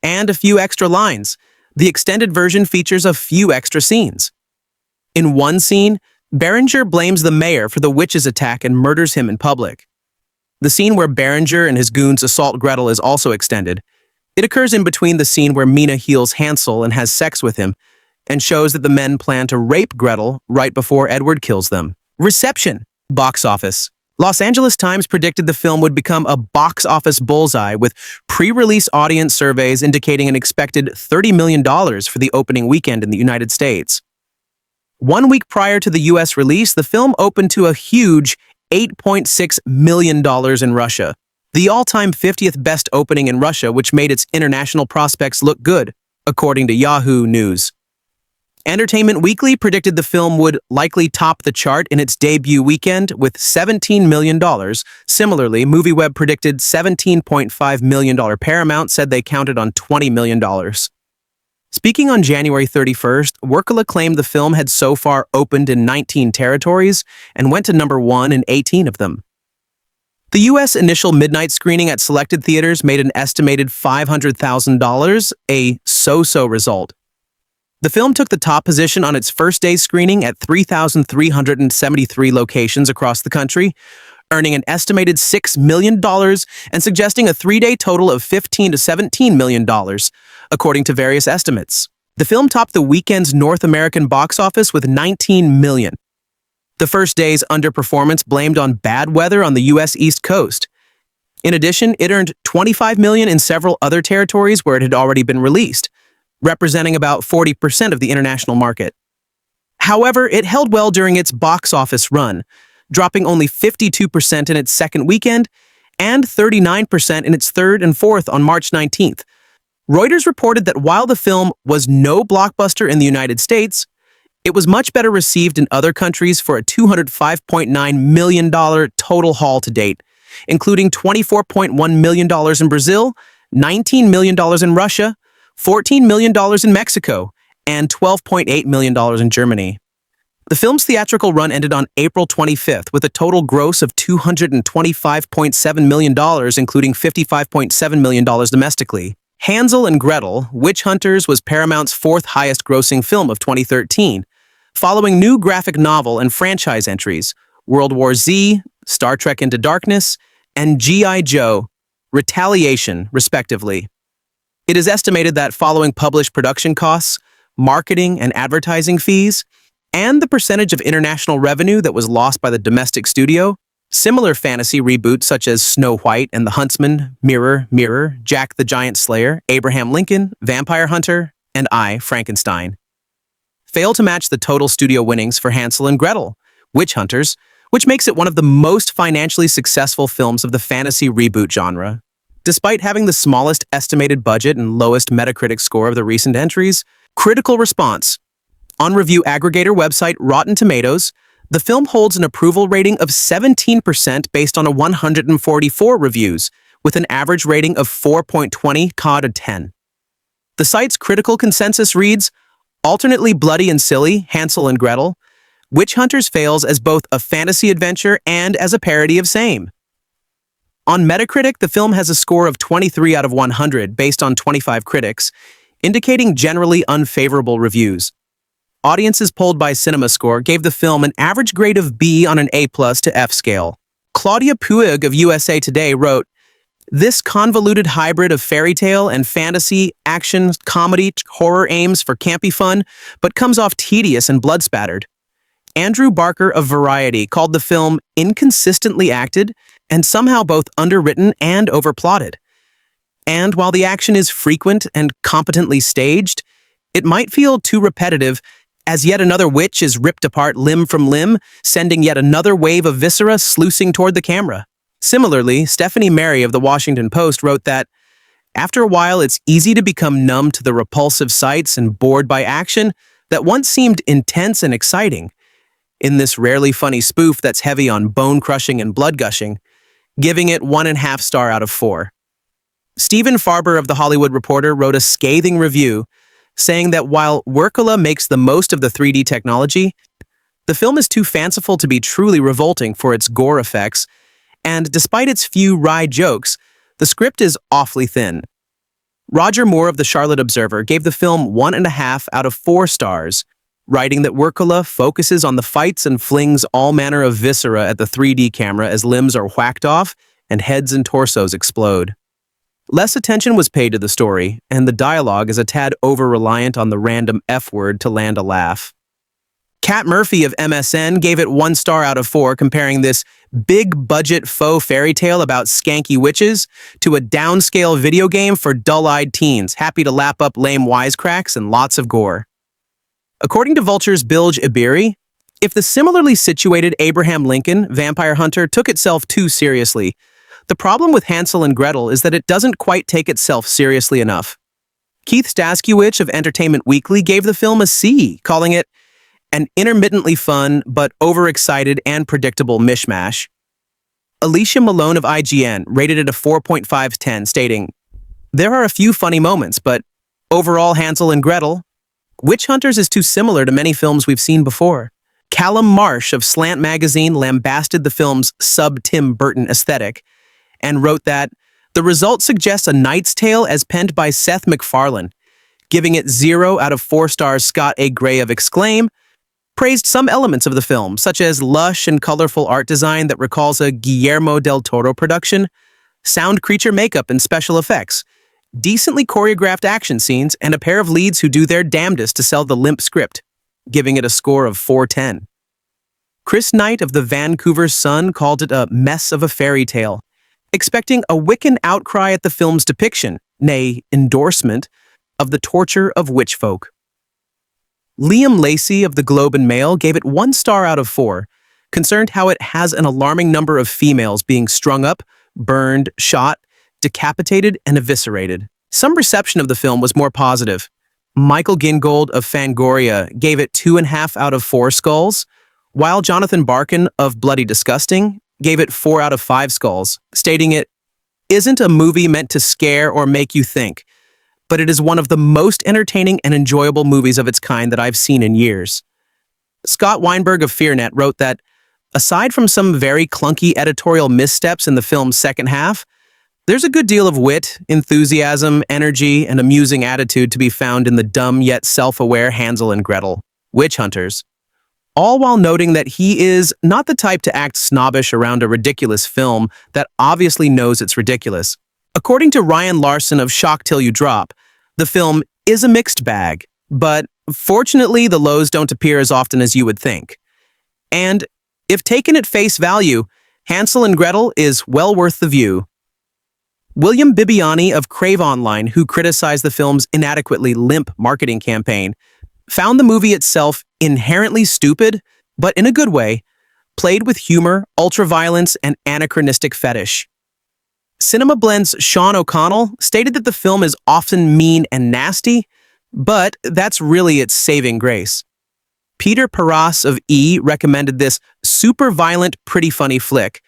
and a few extra lines, the extended version features a few extra scenes. In one scene, Berenger blames the mayor for the witch's attack and murders him in public. The scene where Berenger and his goons assault Gretel is also extended. It occurs in between the scene where Mina heals Hansel and has sex with him, and shows that the men plan to rape Gretel right before Edward kills them. Reception. Box office. Los Angeles Times predicted the film would become a box office bullseye, with pre-release audience surveys indicating an expected $30 million for the opening weekend in the United States. 1 week prior to the US release, the film opened to a huge $8.6 million in Russia, the all-time 50th best opening in Russia, which made its international prospects look good, according to Yahoo News. Entertainment Weekly predicted the film would likely top the chart in its debut weekend with $17 million. Similarly, MovieWeb predicted $17.5 million. Paramount said they counted on $20 million. Speaking on January 31st, Wirkola claimed the film had so far opened in 19 territories and went to #1 in 18 of them. The U.S. initial midnight screening at selected theaters made an estimated $500,000, a so-so result. The film took the top position on its first day screening at 3,373 locations across the country, earning an estimated $6 million and suggesting a three-day total of $15 to $17 million, according to various estimates. The film topped the weekend's North American box office with $19 million. The first day's underperformance blamed on bad weather on the U.S. East Coast. In addition, it earned $25 million in several other territories where it had already been released, representing about 40% of the international market. However, it held well during its box office run, dropping only 52% in its second weekend and 39% in its third and fourth on March 19th. Reuters reported that while the film was no blockbuster in the United States, it was much better received in other countries for a $205.9 million total haul to date, including $24.1 million in Brazil, $19 million in Russia, $14 million in Mexico, and $12.8 million in Germany. The film's theatrical run ended on April 25th with a total gross of $225.7 million, including $55.7 million domestically. Hansel and Gretel, Witch Hunters was Paramount's fourth highest grossing film of 2013, following new graphic novel and franchise entries, World War Z, Star Trek Into Darkness, and G.I. Joe, Retaliation, respectively. It is estimated that following published production costs, marketing and advertising fees, and the percentage of international revenue that was lost by the domestic studio, similar fantasy reboots such as Snow White and the Huntsman, Mirror, Mirror, Jack the Giant Slayer, Abraham Lincoln, Vampire Hunter, and I, Frankenstein, fail to match the total studio winnings for Hansel and Gretel, Witch Hunters, which makes it one of the most financially successful films of the fantasy reboot genre. Despite having the smallest estimated budget and lowest Metacritic score of the recent entries, critical response. On review aggregator website Rotten Tomatoes, the film holds an approval rating of 17% based on 144 reviews, with an average rating of 4.20 out of 10. The site's critical consensus reads, alternately bloody and silly, Hansel and Gretel, Witch Hunters fails as both a fantasy adventure and as a parody of same. On Metacritic, the film has a score of 23 out of 100 based on 25 critics, indicating generally unfavorable reviews. Audiences polled by CinemaScore gave the film an average grade of B on an A+ to F scale. Claudia Puig of USA Today wrote, "This convoluted hybrid of fairy tale and fantasy, action, comedy, horror aims for campy fun, but comes off tedious and blood-spattered." Andrew Barker of Variety called the film inconsistently acted and somehow both underwritten and overplotted. And while the action is frequent and competently staged, it might feel too repetitive as yet another witch is ripped apart limb from limb, sending yet another wave of viscera sluicing toward the camera. Similarly, Stephanie Mary of The Washington Post wrote that, "After a while, it's easy to become numb to the repulsive sights and bored by action that once seemed intense and exciting, in this rarely funny spoof that's heavy on bone-crushing and blood-gushing," giving it 1.5 stars out of 4. Stephen Farber of The Hollywood Reporter wrote a scathing review saying that while Wirkola makes the most of the 3D technology, the film is too fanciful to be truly revolting for its gore effects, and despite its few wry jokes, the script is awfully thin. Roger Moore of the Charlotte Observer gave the film 1.5 out of 4 stars, writing that Wirkola focuses on the fights and flings all manner of viscera at the 3D camera as limbs are whacked off and heads and torsos explode. Less attention was paid to the story, and the dialogue is a tad over-reliant on the random F-word to land a laugh. Kat Murphy of MSN gave it 1 star out of 4, comparing this big-budget faux fairy tale about skanky witches to a downscale video game for dull-eyed teens, happy to lap up lame wisecracks and lots of gore. According to Vulture's Bilge Iberi, if the similarly situated Abraham Lincoln, Vampire Hunter, took itself too seriously, the problem with Hansel and Gretel is that it doesn't quite take itself seriously enough. Keith Staskiewicz of Entertainment Weekly gave the film a C, calling it an intermittently fun but overexcited and predictable mishmash. Alicia Malone of IGN rated it a 4.5/10, stating, "There are a few funny moments, but Overall, Hansel and Gretel, Witch Hunters is too similar to many films we've seen before. Callum Marsh of Slant Magazine lambasted the film's sub-Tim Burton aesthetic and wrote that the result suggests A Knight's Tale as penned by Seth MacFarlane, giving it 0 out of 4 stars. Scott A. Gray of Exclaim praised some elements of the film, such as lush and colorful art design that recalls a Guillermo del Toro production, sound creature makeup and special effects, decently choreographed action scenes, and a pair of leads who do their damnedest to sell the limp script, giving it a score of 4/10. Chris Knight of the Vancouver Sun called it a mess of a fairy tale, expecting a Wiccan outcry at the film's depiction, nay, endorsement, of the torture of witch folk. Liam Lacey of the Globe and Mail gave it 1 star out of 4, concerned how it has an alarming number of females being strung up, burned, shot, decapitated, and eviscerated. Some reception of the film was more positive. Michael Gingold of Fangoria gave it 2.5 out of 4 skulls, while Jonathan Barkin of Bloody Disgusting gave it 4 out of 5 skulls, stating it isn't a movie meant to scare or make you think, but it is one of the most entertaining and enjoyable movies of its kind that I've seen in years. Scott Weinberg of FearNet wrote that, aside from some very clunky editorial missteps in the film's second half, there's a good deal of wit, enthusiasm, energy, and amusing attitude to be found in the dumb yet self-aware Hansel and Gretel, Witch Hunters, all while noting that he is not the type to act snobbish around a ridiculous film that obviously knows it's ridiculous. According to Ryan Larson of Shock Till You Drop, the film is a mixed bag, but fortunately the lows don't appear as often as you would think. And if taken at face value, Hansel and Gretel is well worth the view. William Bibiani of Crave Online, who criticized the film's inadequately limp marketing campaign, found the movie itself inherently stupid, but in a good way, played with humor, ultraviolence, and anachronistic fetish. Cinema Blend's Sean O'Connell stated that the film is often mean and nasty, but that's really its saving grace. Peter Paras of E! Recommended this super violent, pretty funny flick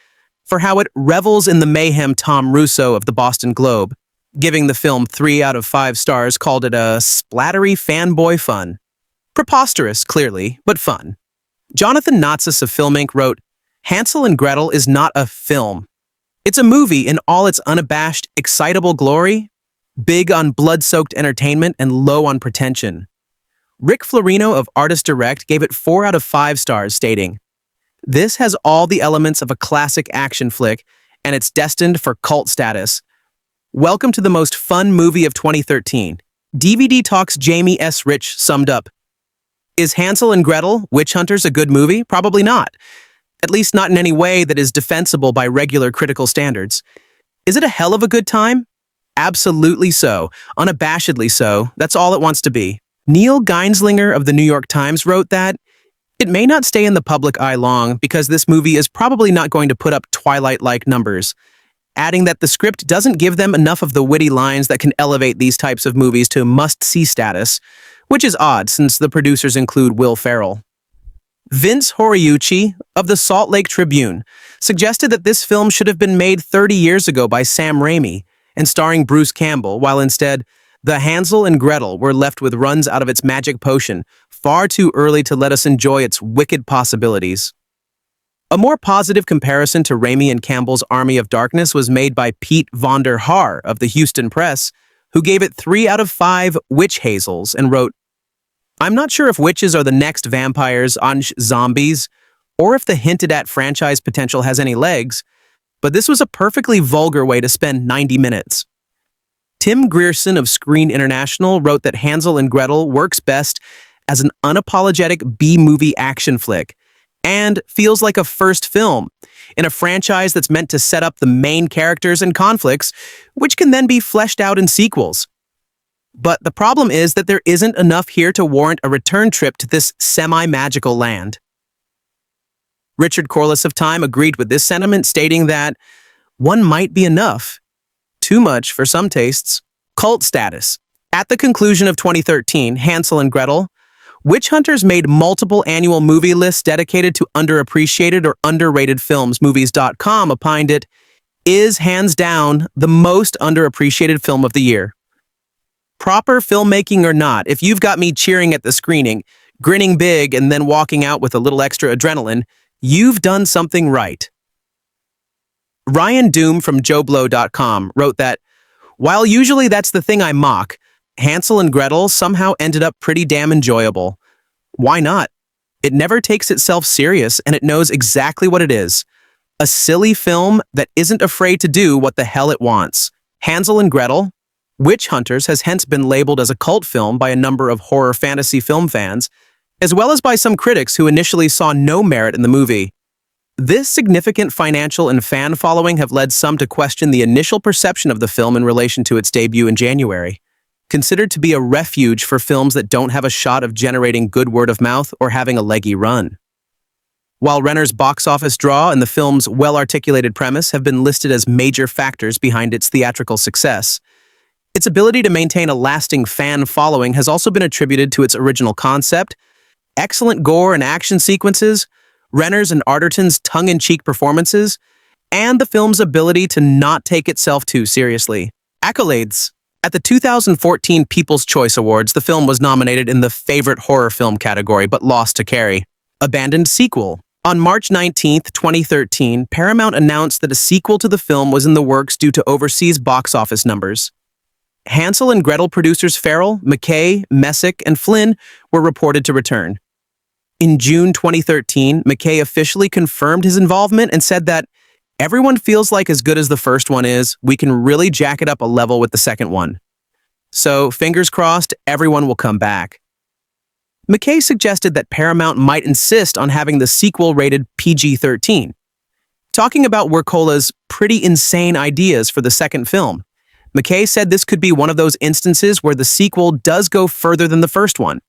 for how it revels in the mayhem. Tom Russo of the Boston Globe, giving the film 3 out of 5 stars, called it a splattery fanboy fun. Preposterous, clearly, but fun. Jonathan Natsis of Film Inc. wrote, Hansel and Gretel is not a film. It's a movie in all its unabashed, excitable glory, big on blood-soaked entertainment and low on pretension. Rick Florino of Artist Direct gave it 4 out of 5 stars, stating, this has all the elements of a classic action flick, and it's destined for cult status. Welcome to the most fun movie of 2013. DVD Talks Jamie S. Rich summed up, is Hansel and Gretel, Witch Hunters, a good movie? Probably not. At least not in any way that is defensible by regular critical standards. Is it a hell of a good time? Absolutely so. Unabashedly so. That's all it wants to be. Neil Geinslinger of the New York Times wrote that, it may not stay in the public eye long because this movie is probably not going to put up Twilight-like numbers, adding that the script doesn't give them enough of the witty lines that can elevate these types of movies to must-see status, which is odd since the producers include Will Ferrell. Vince Horiuchi of the Salt Lake Tribune suggested that this film should have been made 30 years ago by Sam Raimi and starring Bruce Campbell, while instead, the Hansel and Gretel were left with runs out of its magic potion far too early to let us enjoy its wicked possibilities. A more positive comparison to Raimi and Campbell's Army of Darkness was made by Pete Vonder Haar of the Houston Press, who gave it 3 out of 5 witch hazels and wrote, I'm not sure if witches are the next vampires on zombies, or if the hinted-at franchise potential has any legs, but this was a perfectly vulgar way to spend 90 minutes. Tim Grierson of Screen International wrote that Hansel and Gretel works best as an unapologetic B-movie action flick, and feels like a first film in a franchise that's meant to set up the main characters and conflicts, which can then be fleshed out in sequels. But the problem is that there isn't enough here to warrant a return trip to this semi-magical land. Richard Corliss of Time agreed with this sentiment, stating that one might be enough. Too much for some tastes. Cult status. At the conclusion of 2013, Hansel and Gretel, Witch Hunters made multiple annual movie lists dedicated to underappreciated or underrated films. Movies.com opined it is hands down the most underappreciated film of the year. Proper filmmaking or not, if you've got me cheering at the screening, grinning big, and then walking out with a little extra adrenaline, you've done something right. Ryan Doom from JoBlo.com wrote that, while usually that's the thing I mock, Hansel and Gretel somehow ended up pretty damn enjoyable. Why not? It never takes itself serious and it knows exactly what it is. A silly film that isn't afraid to do what the hell it wants. Hansel and Gretel, Witch Hunters, has hence been labeled as a cult film by a number of horror fantasy film fans, as well as by some critics who initially saw no merit in the movie. This significant financial and fan following have led some to question the initial perception of the film in relation to its debut in January. Considered to be a refuge for films that don't have a shot of generating good word of mouth or having a leggy run. While Renner's box office draw and the film's well-articulated premise have been listed as major factors behind its theatrical success, its ability to maintain a lasting fan following has also been attributed to its original concept, excellent gore and action sequences, Renner's and Arterton's tongue-in-cheek performances, and the film's ability to not take itself too seriously. Accolades. At the 2014 People's Choice Awards, the film was nominated in the Favorite Horror Film category, but lost to Carrie. Abandoned sequel. On March 19, 2013, Paramount announced that a sequel to the film was in the works due to overseas box office numbers. Hansel and Gretel producers Ferrell, McKay, Messick, and Flynn were reported to return. In June 2013, McKay officially confirmed his involvement and said that everyone feels like as good as the first one is, we can really jack it up a level with the second one. So, fingers crossed, everyone will come back. McKay suggested that Paramount might insist on having the sequel rated PG-13. Talking about Wirkola's pretty insane ideas for the second film, McKay said this could be one of those instances where the sequel does go further than the first one.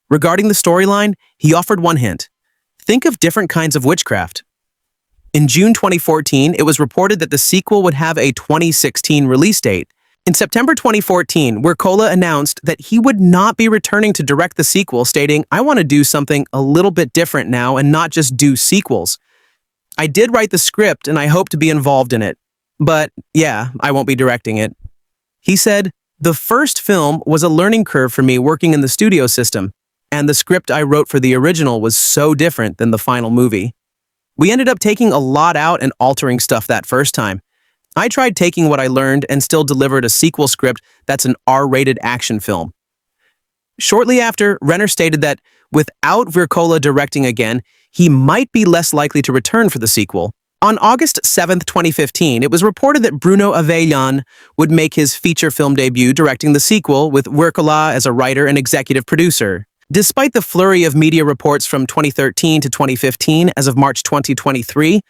Regarding the storyline, he offered one hint. Think of different kinds of witchcraft. In June 2014, it was reported that the sequel would have a 2016 release date. In September 2014, Wirkola announced that he would not be returning to direct the sequel, stating, "I want to do something a little bit different now and not just do sequels. I did write the script and I hope to be involved in it. But yeah, I won't be directing it." He said, "The first film was a learning curve for me working in the studio system, and the script I wrote for the original was so different than the final movie. We ended up taking a lot out and altering stuff that first time. I tried taking what I learned and still delivered a sequel script that's an R-rated action film." Shortly after, Renner stated that without Wirkola directing again, he might be less likely to return for the sequel. On August 7, 2015, it was reported that Bruno Avellán would make his feature film debut directing the sequel, with Wirkola as a writer and executive producer. Despite the flurry of media reports from 2013 to 2015, as of March 2023,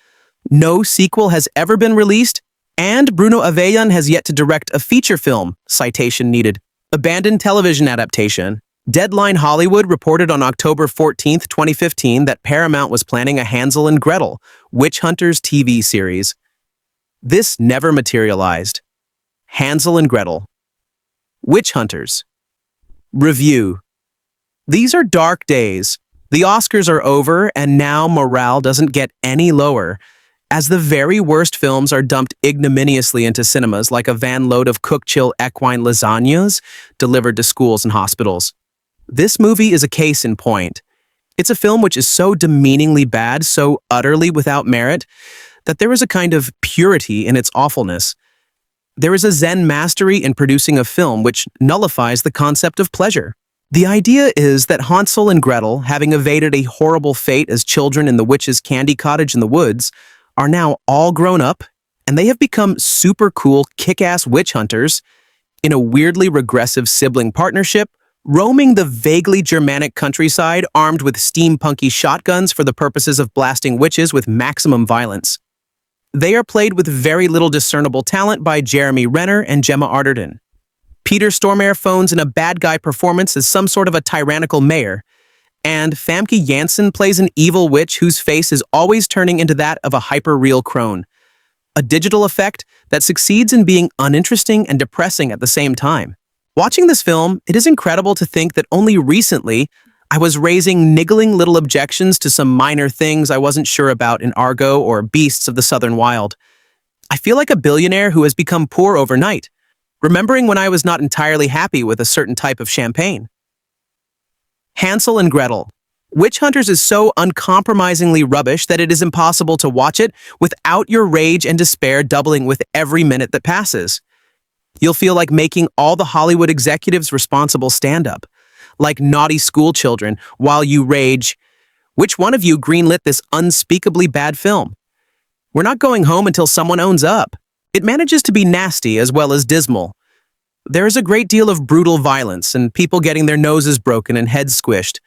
no sequel has ever been released, and Bruno Avellán has yet to direct a feature film, citation needed. Abandoned television adaptation. Deadline Hollywood reported on October 14, 2015, that Paramount was planning a Hansel and Gretel, Witch Hunters TV series. This never materialized. Hansel and Gretel, Witch Hunters. Review. These are dark days. The Oscars are over, and now morale doesn't get any lower, as the very worst films are dumped ignominiously into cinemas like a van load of cook-chill equine lasagnas delivered to schools and hospitals. This movie is a case in point. It's a film which is so demeaningly bad, so utterly without merit, that there is a kind of purity in its awfulness. There is a Zen mastery in producing a film which nullifies the concept of pleasure. The idea is that Hansel and Gretel, having evaded a horrible fate as children in the witch's candy cottage in the woods, are now all grown up, and they have become super cool, kick-ass witch hunters in a weirdly regressive sibling partnership, roaming the vaguely Germanic countryside armed with steampunky shotguns for the purposes of blasting witches with maximum violence. They are played with very little discernible talent by Jeremy Renner and Gemma Arterton. Peter Stormare phones in a bad guy performance as some sort of a tyrannical mayor, and Famke Janssen plays an evil witch whose face is always turning into that of a hyper-real crone. A digital effect that succeeds in being uninteresting and depressing at the same time. Watching this film, it is incredible to think that only recently I was raising niggling little objections to some minor things I wasn't sure about in Argo or Beasts of the Southern Wild. I feel like a billionaire who has become poor overnight. remembering when I was not entirely happy with a certain type of champagne. Hansel and Gretel. Witch Hunters is so uncompromisingly rubbish that it is impossible to watch it without your rage and despair doubling with every minute that passes. You'll feel like making all the Hollywood executives responsible stand up, like naughty school children, while you rage, "Which one of you greenlit this unspeakably bad film?" We're not going home until someone owns up. It manages to be nasty as well as dismal. There is a great deal of brutal violence and people getting their noses broken and heads squished.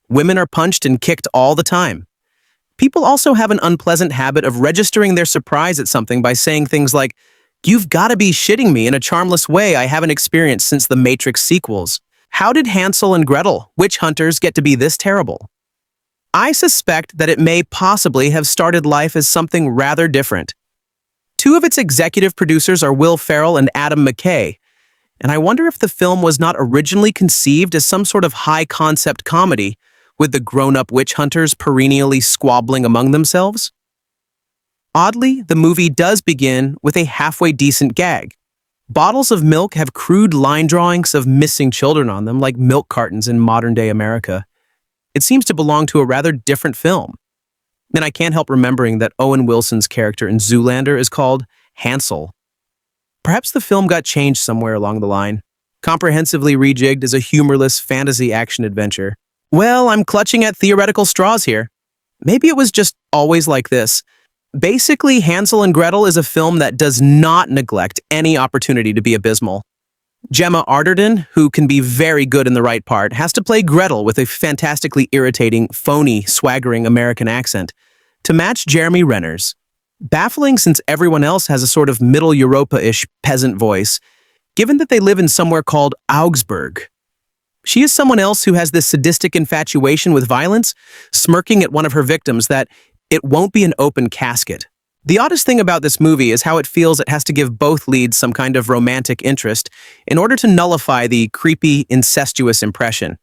Women are punched and kicked all the time. People also have an unpleasant habit of registering their surprise at something by saying things like, "You've got to be shitting me," in a charmless way I haven't experienced since the Matrix sequels. How did Hansel and Gretel, Witch Hunters, get to be this terrible? I suspect that it may possibly have started life as something rather different. Two of its executive producers are Will Ferrell and Adam McKay, and I wonder if the film was not originally conceived as some sort of high-concept comedy, with the grown-up witch hunters perennially squabbling among themselves. Oddly, the movie does begin with a halfway decent gag. Bottles of milk have crude line drawings of missing children on them, like milk cartons in modern-day America. It seems to belong to a rather different film. And I can't help remembering that Owen Wilson's character in Zoolander is called Hansel. Perhaps the film got changed somewhere along the line, comprehensively rejigged as a humorless fantasy action-adventure. Well, I'm clutching at theoretical straws here. Maybe it was just always like this. Basically, Hansel and Gretel is a film that does not neglect any opportunity to be abysmal. Gemma Arterton, who can be very good in the right part, has to play Gretel with a fantastically irritating, phony, swaggering American accent to match Jeremy Renner's. Baffling since everyone else has a sort of Middle Europa-ish peasant voice, given that they live in somewhere called Augsburg. She is someone else who has this sadistic infatuation with violence, smirking at one of her victims that it won't be an open casket. The oddest thing about this movie is how it feels it has to give both leads some kind of romantic interest in order to nullify the creepy, incestuous impression.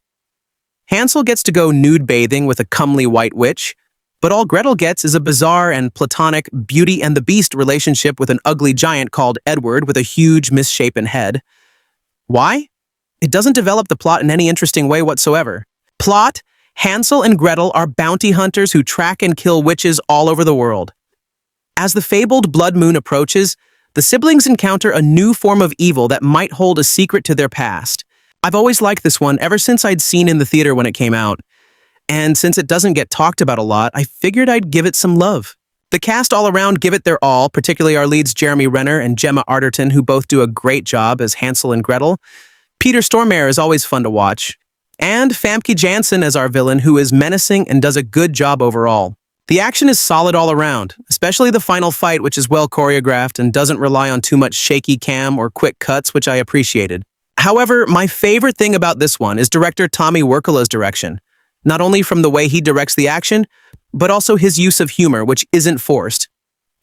Hansel gets to go nude bathing with a comely white witch, but all Gretel gets is a bizarre and platonic Beauty and the Beast relationship with an ugly giant called Edward with a huge, misshapen head. Why? It doesn't develop the plot in any interesting way whatsoever. Plot: Hansel and Gretel are bounty hunters who track and kill witches all over the world. As the fabled blood moon approaches, the siblings encounter a new form of evil that might hold a secret to their past. I've always liked this one ever since I'd seen in the theater when it came out. And since it doesn't get talked about a lot, I figured I'd give it some love. The cast all around give it their all, particularly our leads Jeremy Renner and Gemma Arterton, who both do a great job as Hansel and Gretel. Peter Stormare is always fun to watch. And Famke Janssen as our villain, who is menacing and does a good job overall. The action is solid all around, especially the final fight, which is well choreographed and doesn't rely on too much shaky cam or quick cuts, which I appreciated. However, my favorite thing about this one is director Tommy Wirkola's direction. Not only from the way he directs the action, but also his use of humor, which isn't forced,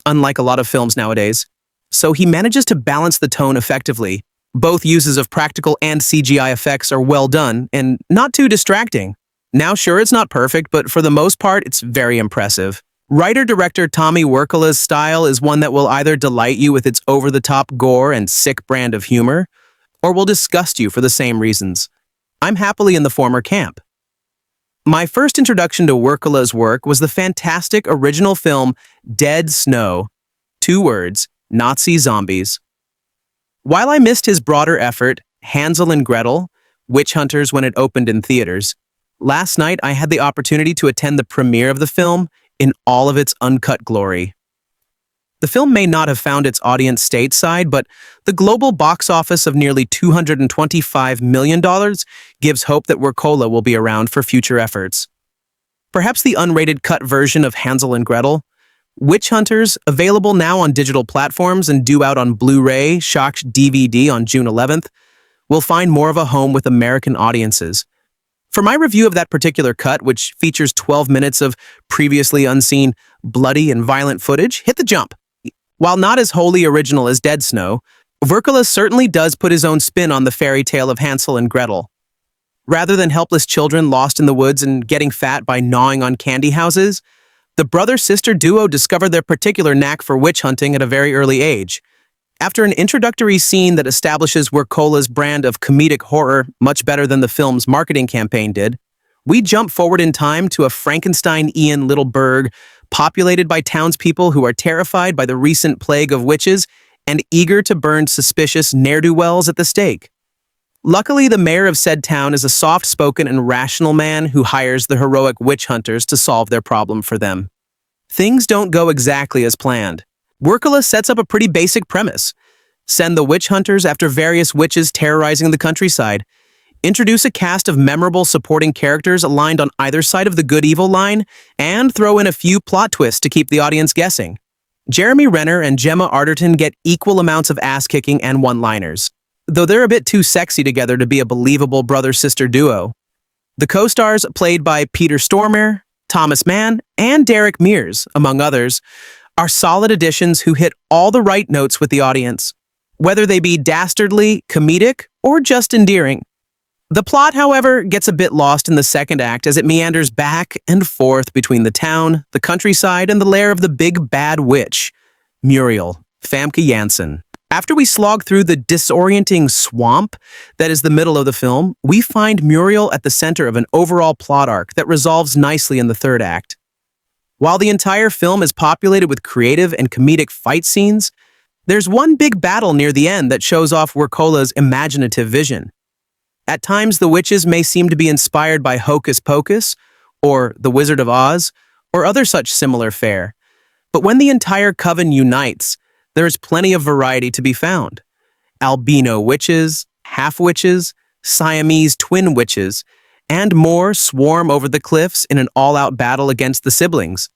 unlike a lot of films nowadays. So he manages to balance the tone effectively. Both uses of practical and CGI effects are well done and not too distracting. Now, sure, it's not perfect, but for the most part, it's very impressive. Writer-director Tommy Wirkola's style is one that will either delight you with its over-the-top gore and sick brand of humor, or will disgust you for the same reasons. I'm happily in the former camp. My first introduction to Wirkola's work was the fantastic original film Dead Snow. 2 words, Nazi zombies. While I missed his broader effort, Hansel and Gretel, Witch Hunters, when it opened in theaters, last night I had the opportunity to attend the premiere of the film in all of its uncut glory. The film may not have found its audience stateside, but the global box office of nearly $225 million gives hope that Wirkola will be around for future efforts. Perhaps the unrated cut version of Hansel and Gretel, Witch Hunters, available now on digital platforms and due out on Blu-ray, Shocked DVD on June 11th, will find more of a home with American audiences. For my review of that particular cut, which features 12 minutes of previously unseen bloody and violent footage, hit the jump. While not as wholly original as Dead Snow, Wirkola certainly does put his own spin on the fairy tale of Hansel and Gretel. Rather than helpless children lost in the woods and getting fat by gnawing on candy houses, the brother-sister duo discovered their particular knack for witch hunting at a very early age. After an introductory scene that establishes Wirkola's brand of comedic horror much better than the film's marketing campaign did, we jump forward in time to a Frankenstein-ian little burg populated by townspeople who are terrified by the recent plague of witches and eager to burn suspicious ne'er-do-wells at the stake. Luckily, the mayor of said town is a soft-spoken and rational man who hires the heroic witch hunters to solve their problem for them. Things don't go exactly as planned. Wirkola sets up a pretty basic premise. Send the witch hunters after various witches terrorizing the countryside. Introduce a cast of memorable supporting characters aligned on either side of the good-evil line, and throw in a few plot twists to keep the audience guessing. Jeremy Renner and Gemma Arterton get equal amounts of ass-kicking and one-liners, though they're a bit too sexy together to be a believable brother-sister duo. The co-stars, played by Peter Stormare, Thomas Mann, and Derek Mears, among others, are solid additions who hit all the right notes with the audience, whether they be dastardly, comedic, or just endearing. The plot, however, gets a bit lost in the second act as it meanders back and forth between the town, the countryside, and the lair of the big bad witch, Muriel, Famke Janssen. After we slog through the disorienting swamp that is the middle of the film, we find Muriel at the center of an overall plot arc that resolves nicely in the third act. While the entire film is populated with creative and comedic fight scenes, there's one big battle near the end that shows off Wirkola's imaginative vision. At times, the witches may seem to be inspired by Hocus Pocus, or The Wizard of Oz, or other such similar fare. But when the entire coven unites, there is plenty of variety to be found. Albino witches, half-witches, Siamese twin witches, and more swarm over the cliffs in an all-out battle against the siblings.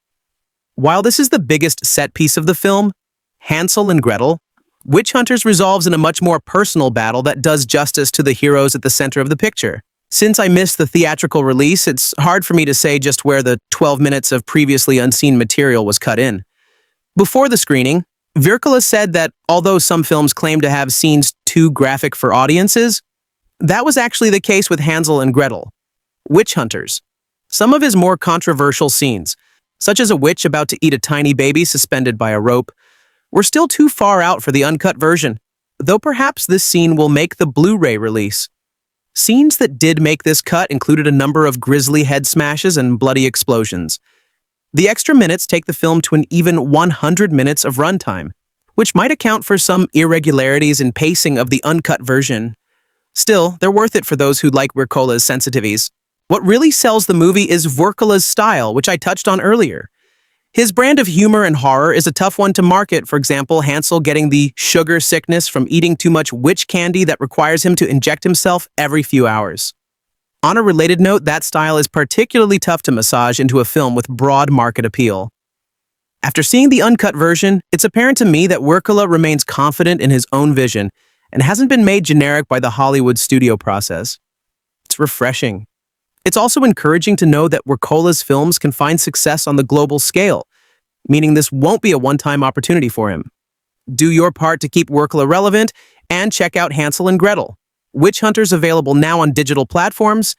While this is the biggest set piece of the film, Hansel and Gretel, Witch Hunters resolves in a much more personal battle that does justice to the heroes at the center of the picture. Since I missed the theatrical release, it's hard for me to say just where the 12 minutes of previously unseen material was cut in. Before the screening, Wirkola said that although some films claim to have scenes too graphic for audiences, that was actually the case with Hansel and Gretel, Witch Hunters. Some of his more controversial scenes, such as a witch about to eat a tiny baby suspended by a rope, were still too far out for the uncut version, though perhaps this scene will make the Blu-ray release. Scenes that did make this cut included a number of grisly head smashes and bloody explosions. The extra minutes take the film to an even 100 minutes of runtime, which might account for some irregularities in pacing of the uncut version. Still, they're worth it for those who like Wirkola's sensitivities. What really sells the movie is Wirkola's style, which I touched on earlier. His brand of humor and horror is a tough one to market. For example, Hansel getting the sugar sickness from eating too much witch candy that requires him to inject himself every few hours. On a related note, that style is particularly tough to massage into a film with broad market appeal. After seeing the uncut version, it's apparent to me that Wirkola remains confident in his own vision and hasn't been made generic by the Hollywood studio process. It's refreshing. It's also encouraging to know that Wirkola's films can find success on the global scale, meaning this won't be a one-time opportunity for him. Do your part to keep Wirkola relevant, and check out Hansel and Gretel, Witch Hunters, available now on digital platforms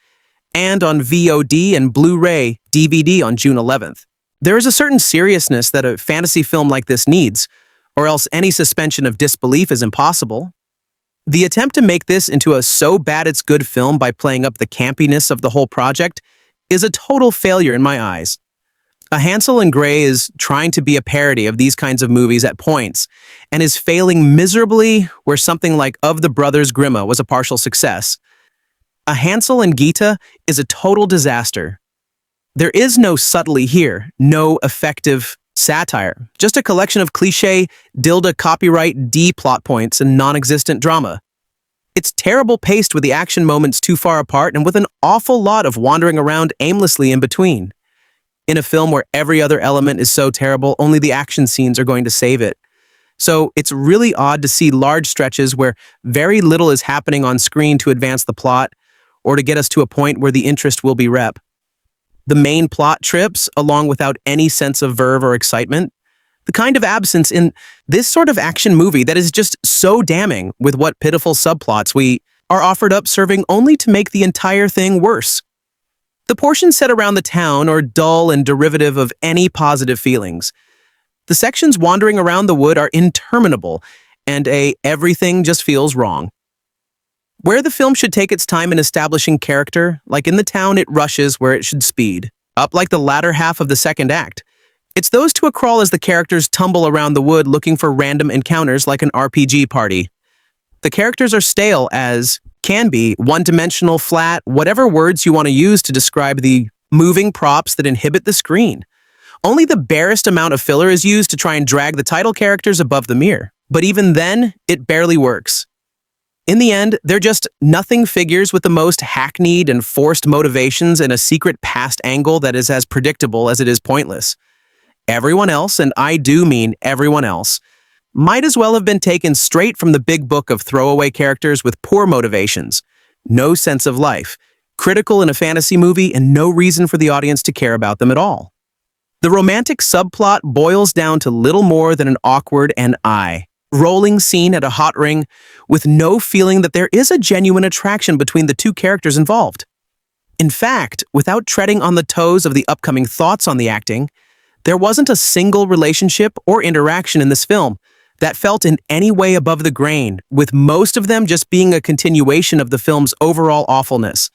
and on VOD and Blu-ray DVD on June 11th. There is a certain seriousness that a fantasy film like this needs, or else any suspension of disbelief is impossible. The attempt to make this into a so-bad-it's-good film by playing up the campiness of the whole project is a total failure in my eyes. A Hansel and Grey is trying to be a parody of these kinds of movies at points, and is failing miserably where something like Of the Brothers Grimm was a partial success. A Hansel and Gretel is a total disaster. There is no subtlety here, no effective satire, just a collection of cliché, dilda copyright D plot points and non-existent drama. It's terrible paced with the action moments too far apart and with an awful lot of wandering around aimlessly in between. In a film where every other element is so terrible, only the action scenes are going to save it. So it's really odd to see large stretches where very little is happening on screen to advance the plot or to get us to a point where the interest will be rep. The main plot trips along without any sense of verve or excitement. The kind of absence in this sort of action movie that is just so damning with what pitiful subplots we are offered up, serving only to make the entire thing worse. The portions set around the town are dull and derivative of any positive feelings. The sections wandering around the wood are interminable, and everything just feels wrong. Where the film should take its time in establishing character, like in The Town, it rushes where it should speed, up like the latter half of the second act. It's those to a crawl as the characters tumble around the wood looking for random encounters like an RPG party. The characters are stale as can be, one-dimensional, flat, whatever words you want to use to describe the moving props that inhibit the screen. Only the barest amount of filler is used to try and drag the title characters above the mirror. But even then, it barely works. In the end, they're just nothing figures with the most hackneyed and forced motivations and a secret past angle that is as predictable as it is pointless. Everyone else, and I do mean everyone else, might as well have been taken straight from the big book of throwaway characters with poor motivations, no sense of life, critical in a fantasy movie, and no reason for the audience to care about them at all. The romantic subplot boils down to little more than an awkward and rolling scene at a hot ring with no feeling that there is a genuine attraction between the two characters involved. In fact, without treading on the toes of the upcoming thoughts on the acting, there wasn't a single relationship or interaction in this film that felt in any way above the grain, with most of them just being a continuation of the film's overall awfulness.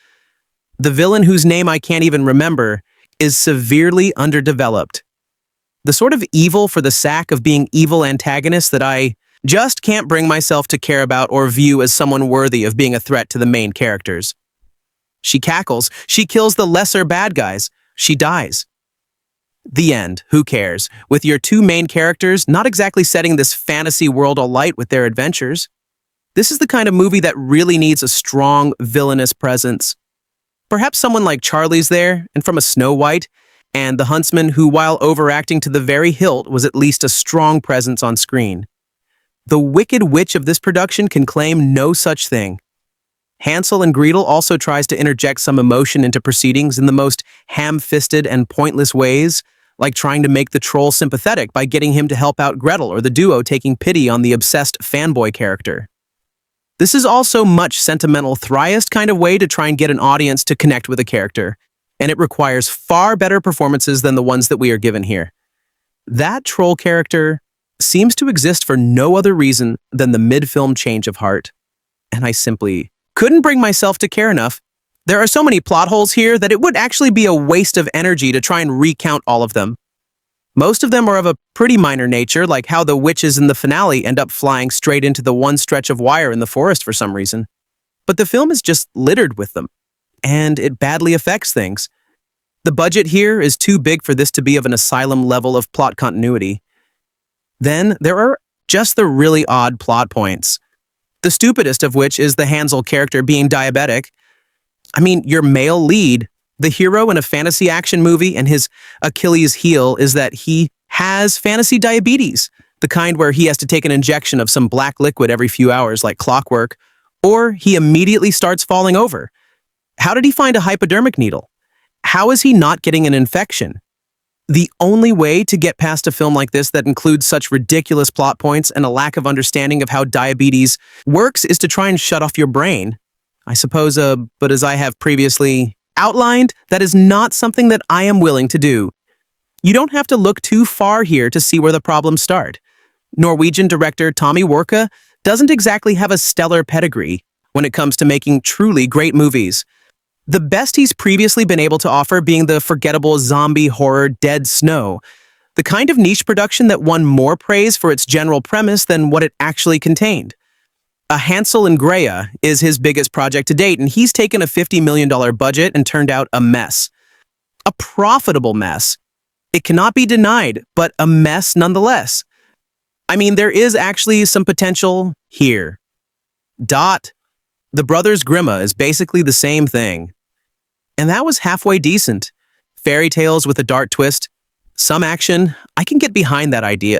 The villain, whose name I can't even remember, is severely underdeveloped. The sort of evil for the sake of being evil antagonist that I just can't bring myself to care about or view as someone worthy of being a threat to the main characters. She cackles, she kills the lesser bad guys, she dies. The end. Who cares? With your two main characters not exactly setting this fantasy world alight with their adventures. This is the kind of movie that really needs a strong, villainous presence. Perhaps someone like Charlie's there, and from a Snow White, and the huntsman who, while overacting to the very hilt, was at least a strong presence on screen. The Wicked Witch of this production can claim no such thing. Hansel and Gretel also tries to interject some emotion into proceedings in the most ham-fisted and pointless ways, like trying to make the troll sympathetic by getting him to help out Gretel, or the duo taking pity on the obsessed fanboy character. This is also much sentimental thriest kind of way to try and get an audience to connect with a character, and it requires far better performances than the ones that we are given here. That troll character seems to exist for no other reason than the mid-film change of heart, and I simply couldn't bring myself to care enough. There are so many plot holes here that it would actually be a waste of energy to try and recount all of them. Most of them are of a pretty minor nature, like how the witches in the finale end up flying straight into the one stretch of wire in the forest for some reason. But the film is just littered with them, and it badly affects things. The budget here is too big for this to be of an asylum level of plot continuity. Then there are just the really odd plot points. The stupidest of which is the Hansel character being diabetic. I mean, your male lead, the hero in a fantasy action movie, and his Achilles heel is that he has fantasy diabetes, the kind where he has to take an injection of some black liquid every few hours like clockwork, or he immediately starts falling over. How did he find a hypodermic needle? How is he not getting an infection? The only way to get past a film like this that includes such ridiculous plot points and a lack of understanding of how diabetes works is to try and shut off your brain. I suppose, but as I have previously outlined, that is not something that I am willing to do. You don't have to look too far here to see where the problems start. Norwegian director Tommy Wirkola doesn't exactly have a stellar pedigree when it comes to making truly great movies. The best he's previously been able to offer being the forgettable zombie horror Dead Snow, the kind of niche production that won more praise for its general premise than what it actually contained. A Hansel and Gretel is his biggest project to date, and he's taken a $50 million budget and turned out a mess. A profitable mess. It cannot be denied, but a mess nonetheless. I mean, there is actually some potential here. The Brothers Grimm is basically the same thing. And that was halfway decent. Fairy tales with a dark twist. Some action, I can get behind that idea.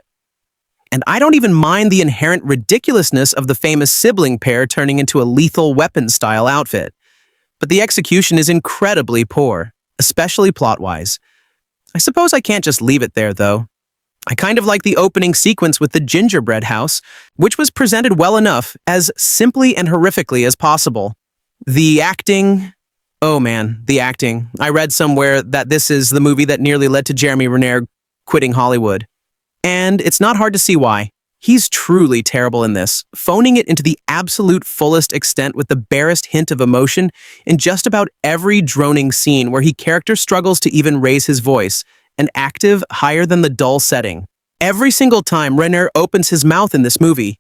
And I don't even mind the inherent ridiculousness of the famous sibling pair turning into a Lethal Weapon-style outfit. But the execution is incredibly poor, especially plot-wise. I suppose I can't just leave it there, though. I kind of like the opening sequence with the gingerbread house, which was presented well enough, as simply and horrifically as possible. The acting... Oh man, the acting. I read somewhere that this is the movie that nearly led to Renner quitting Hollywood. And it's not hard to see why. He's truly terrible in this, phoning it into the absolute fullest extent with the barest hint of emotion in just about every droning scene where he character struggles to even raise his voice, an octave higher than the dull setting. Every single time Renner opens his mouth in this movie,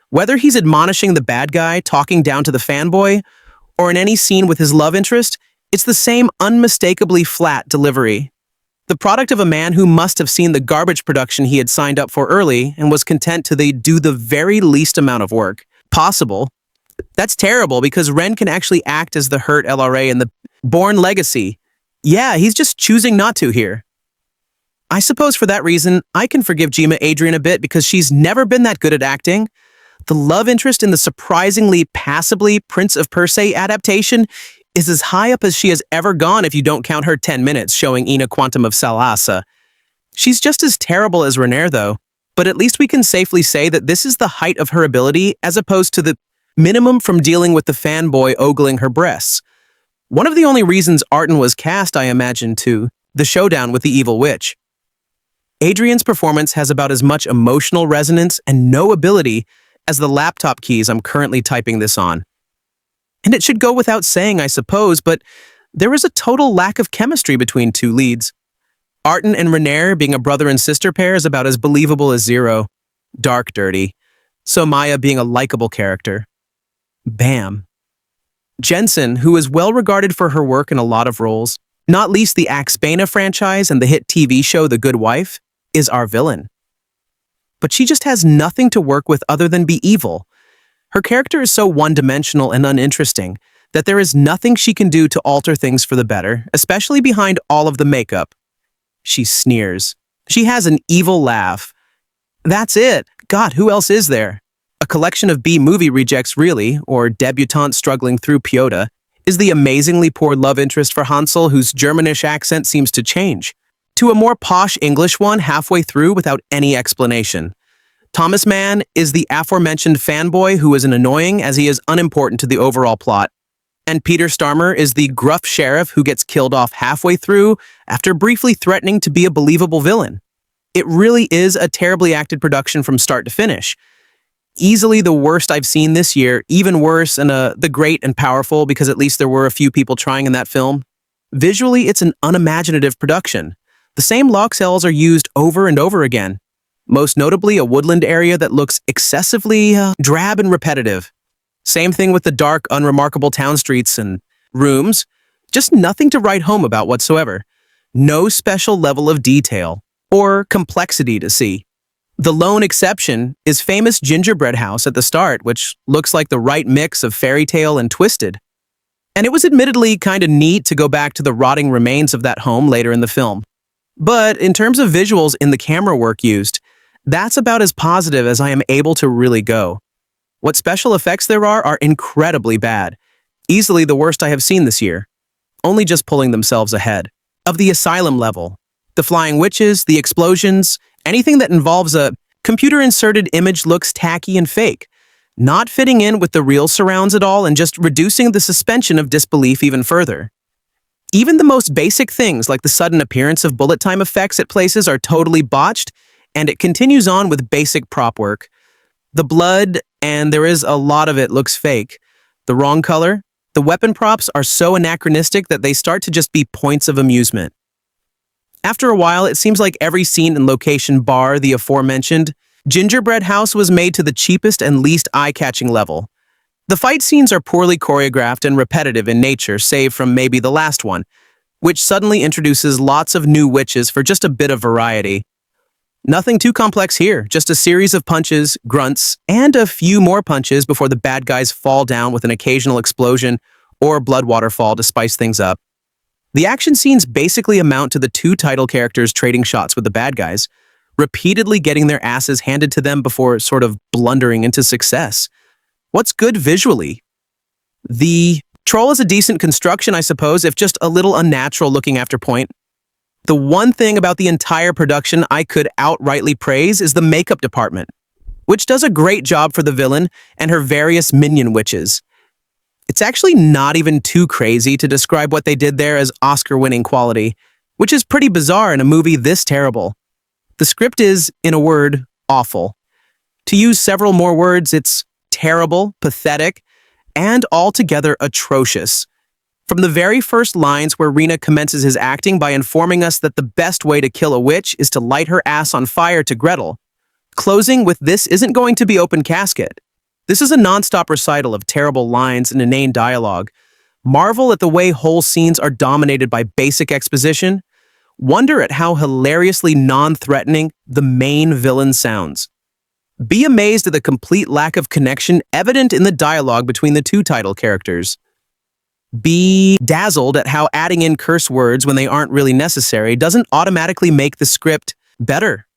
whether he's admonishing the bad guy, talking down to the fanboy, or in any scene with his love interest, it's the same unmistakably flat delivery. The product of a man who must have seen the garbage production he had signed up for early and was content to do the very least amount of work possible. That's terrible because Ren can actually act as the hurt LRA in the Bourne Legacy. Yeah, he's just choosing not to here. I suppose for that reason, I can forgive Gemma Adrian a bit because she's never been that good at acting. The love interest in the surprisingly passably Prince of Perse adaptation is as high up as she has ever gone if you don't count her 10 minutes showing Ina Quantum of Salasa. She's just as terrible as Renner though, but at least we can safely say that this is the height of her ability as opposed to the minimum from dealing with the fanboy ogling her breasts. One of the only reasons Arterton was cast, I imagine, to the showdown with the evil witch. Adrian's performance has about as much emotional resonance and no ability as the laptop keys I'm currently typing this on. And it should go without saying, I suppose, but there is a total lack of chemistry between two leads. Arterton and Renner being a brother and sister pair is about as believable as zero. Dark dirty. So Maya being a likable character. Bam. Jensen, who is well regarded for her work in a lot of roles, not least the Axbana franchise and the hit TV show The Good Wife, is our villain. But she just has nothing to work with other than be evil. Her character is so one-dimensional and uninteresting that there is nothing she can do to alter things for the better, especially behind all of the makeup. She sneers. She has an evil laugh. That's it. God, who else is there? A collection of B-movie rejects really, or debutantes struggling through Piota, is the amazingly poor love interest for Hansel whose Germanish accent seems to change to a more posh English one halfway through without any explanation. Thomas Mann is the aforementioned fanboy who is an annoying as he is unimportant to the overall plot. And Peter Starmer is the gruff sheriff who gets killed off halfway through after briefly threatening to be a believable villain. It really is a terribly acted production from start to finish. Easily the worst I've seen this year, even worse than The Great and Powerful because at least there were a few people trying in that film. Visually, it's an unimaginative production. The same log cells are used over and over again. Most notably a woodland area that looks excessively drab and repetitive. Same thing with the dark, unremarkable town streets and rooms. Just nothing to write home about whatsoever. No special level of detail or complexity to see. The lone exception is famous gingerbread house at the start, which looks like the right mix of fairy tale and twisted. And it was admittedly kind of neat to go back to the rotting remains of that home later in the film. But in terms of visuals in the camera work used, that's about as positive as I am able to really go. What special effects there are incredibly bad. Easily the worst I have seen this year. Only just pulling themselves ahead. Of the asylum level, the flying witches, the explosions, anything that involves a computer-inserted image looks tacky and fake, not fitting in with the real surrounds at all and just reducing the suspension of disbelief even further. Even the most basic things like the sudden appearance of bullet time effects at places are totally botched, and it continues on with basic prop work. The blood, and there is a lot of it, looks fake. The wrong color. The weapon props are so anachronistic that they start to just be points of amusement. After a while, it seems like every scene and location bar the aforementioned gingerbread house was made to the cheapest and least eye-catching level. The fight scenes are poorly choreographed and repetitive in nature, save from maybe the last one, which suddenly introduces lots of new witches for just a bit of variety. Nothing too complex here, just a series of punches, grunts, and a few more punches before the bad guys fall down with an occasional explosion or blood waterfall to spice things up. The action scenes basically amount to the two title characters trading shots with the bad guys, repeatedly getting their asses handed to them before sort of blundering into success. What's good visually? The troll is a decent construction, I suppose, if just a little unnatural looking after point. The one thing about the entire production I could outrightly praise is the makeup department, which does a great job for the villain and her various minion witches. It's actually not even too crazy to describe what they did there as Oscar-winning quality, which is pretty bizarre in a movie this terrible. The script is, in a word, awful. To use several more words, it's terrible, pathetic, and altogether atrocious. From the very first lines where Renner commences his acting by informing us that the best way to kill a witch is to light her ass on fire to Gretel, closing with "this isn't going to be open casket." This is a non-stop recital of terrible lines and inane dialogue. Marvel at the way whole scenes are dominated by basic exposition. Wonder at how hilariously non-threatening the main villain sounds. Be amazed at the complete lack of connection evident in the dialogue between the two title characters. Be dazzled at how adding in curse words when they aren't really necessary doesn't automatically make the script better.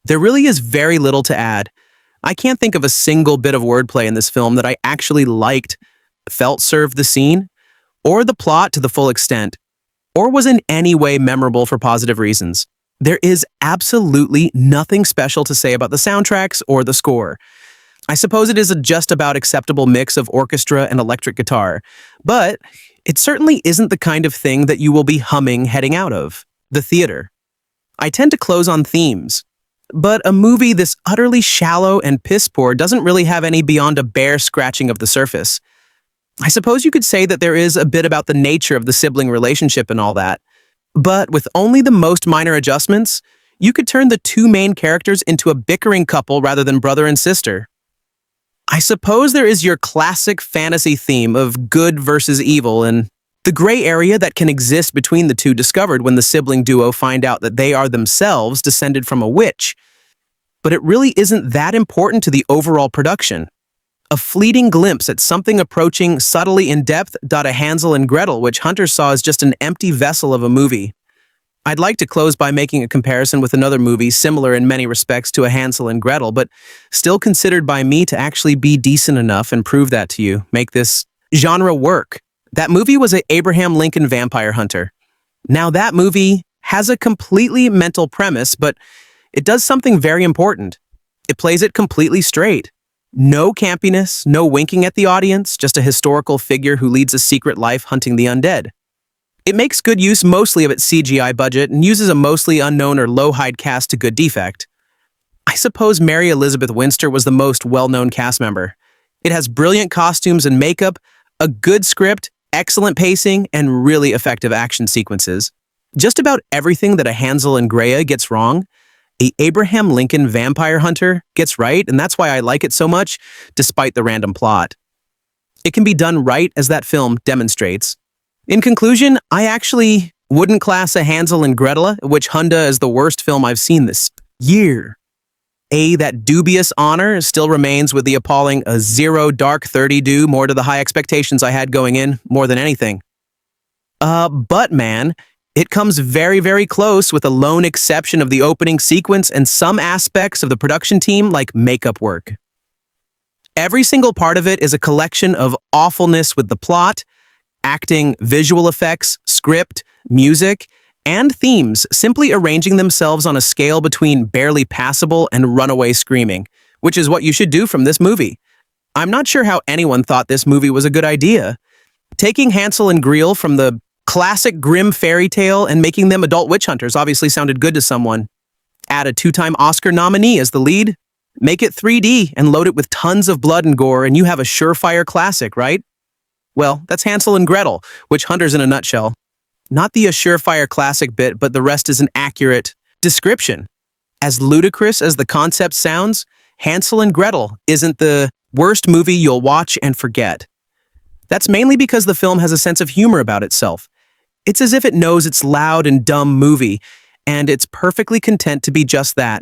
There really is very little to add. I can't think of a single bit of wordplay in this film that I actually liked, felt served the scene, or the plot to the full extent, or was in any way memorable for positive reasons. There is absolutely nothing special to say about the soundtracks or the score. I suppose it is a just about acceptable mix of orchestra and electric guitar, but it certainly isn't the kind of thing that you will be humming heading out of the theater. I tend to close on themes, but a movie this utterly shallow and piss-poor doesn't really have any beyond a bare scratching of the surface. I suppose you could say that there is a bit about the nature of the sibling relationship and all that, but with only the most minor adjustments, you could turn the two main characters into a bickering couple rather than brother and sister. I suppose there is your classic fantasy theme of good versus evil and the gray area that can exist between the two discovered when the sibling duo find out that they are themselves descended from a witch. But it really isn't that important to the overall production. A fleeting glimpse at something approaching subtly in depth a Hansel and Gretel, which hunters saw as just an empty vessel of a movie. I'd like to close by making a comparison with another movie similar in many respects to a Hansel and Gretel, but still considered by me to actually be decent enough and prove that to you, make this genre work. That movie was a Abraham Lincoln Vampire Hunter. Now that movie has a completely mental premise, but it does something very important. It plays it completely straight. No campiness, no winking at the audience, just a historical figure who leads a secret life hunting the undead. It makes good use mostly of its CGI budget and uses a mostly unknown or low-hide cast to good defect. I suppose Mary Elizabeth Winstead was the most well-known cast member. It has brilliant costumes and makeup, a good script, excellent pacing, and really effective action sequences. Just about everything that a Hansel and Gretel gets wrong, a Abraham Lincoln Vampire Hunter gets right, and that's why I like it so much, despite the random plot. It can be done right as that film demonstrates. In conclusion, I actually wouldn't class a Hansel and Gretel, which Honda is the worst film I've seen this year. That dubious honor still remains with the appalling a 0 dark 30 due more to the high expectations I had going in, more than anything. But man, it comes very, very close with a lone exception of the opening sequence and some aspects of the production team like makeup work. Every single part of it is a collection of awfulness with the plot, acting, visual effects, script, music, and themes simply arranging themselves on a scale between barely passable and runaway screaming, which is what you should do from this movie. I'm not sure how anyone thought this movie was a good idea. Taking Hansel and Gretel from the classic grim fairy tale and making them adult witch hunters obviously sounded good to someone. Add a 2-time Oscar nominee as the lead, make it 3D and load it with tons of blood and gore, and you have a surefire classic, right? Well, that's Hansel and Gretel, witch hunters in a nutshell. Not the surefire classic bit, but the rest is an accurate description. As ludicrous as the concept sounds, Hansel and Gretel isn't the worst movie you'll watch and forget. That's mainly because the film has a sense of humor about itself. It's as if it knows it's loud and dumb movie, and it's perfectly content to be just that.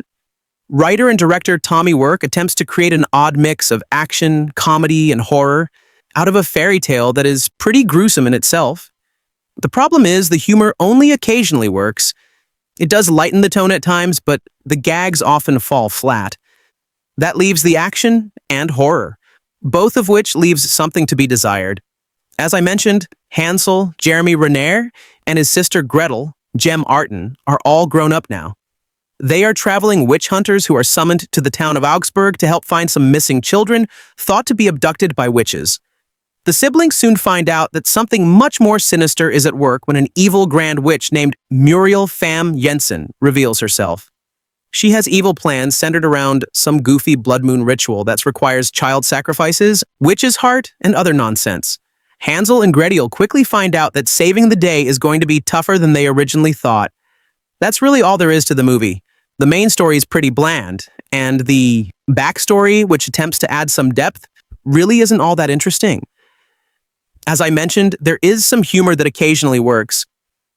Writer and director Tommy Wirk attempts to create an odd mix of action, comedy, and horror out of a fairy tale that is pretty gruesome in itself. The problem is the humor only occasionally works. It does lighten the tone at times, but the gags often fall flat. That leaves the action and horror, both of which leaves something to be desired. As I mentioned, Hansel, Jeremy Renner, and his sister Gretel, Gemma Arterton, are all grown up now. They are traveling witch hunters who are summoned to the town of Augsburg to help find some missing children thought to be abducted by witches. The siblings soon find out that something much more sinister is at work when an evil grand witch named Muriel Pham Jensen reveals herself. She has evil plans centered around some goofy blood moon ritual that requires child sacrifices, witch's heart, and other nonsense. Hansel and Gretel quickly find out that saving the day is going to be tougher than they originally thought. That's really all there is to the movie. The main story is pretty bland, and the backstory, which attempts to add some depth, really isn't all that interesting. As I mentioned, there is some humor that occasionally works.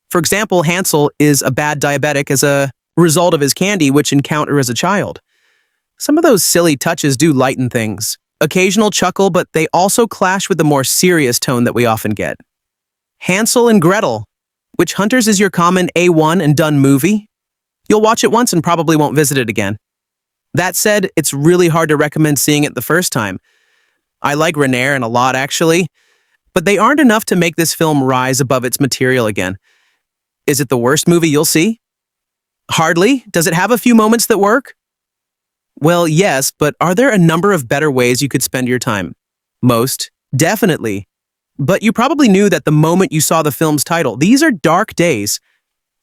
For example, Hansel is a bad diabetic as a result of his candy which encounter as a child. Some of those silly touches do lighten things. Occasional chuckle, but they also clash with the more serious tone that we often get. Hansel and Gretel. Witch Hunters is your common A1 and done movie? You'll watch it once and probably won't visit it again. That said, it's really hard to recommend seeing it the first time. I like Renner a lot, actually, but they aren't enough to make this film rise above its material again. Is it the worst movie you'll see? Hardly. Does it have a few moments that work? Well, yes, but are there a number of better ways you could spend your time? Most, definitely. But you probably knew that the moment you saw the film's title. These are dark days.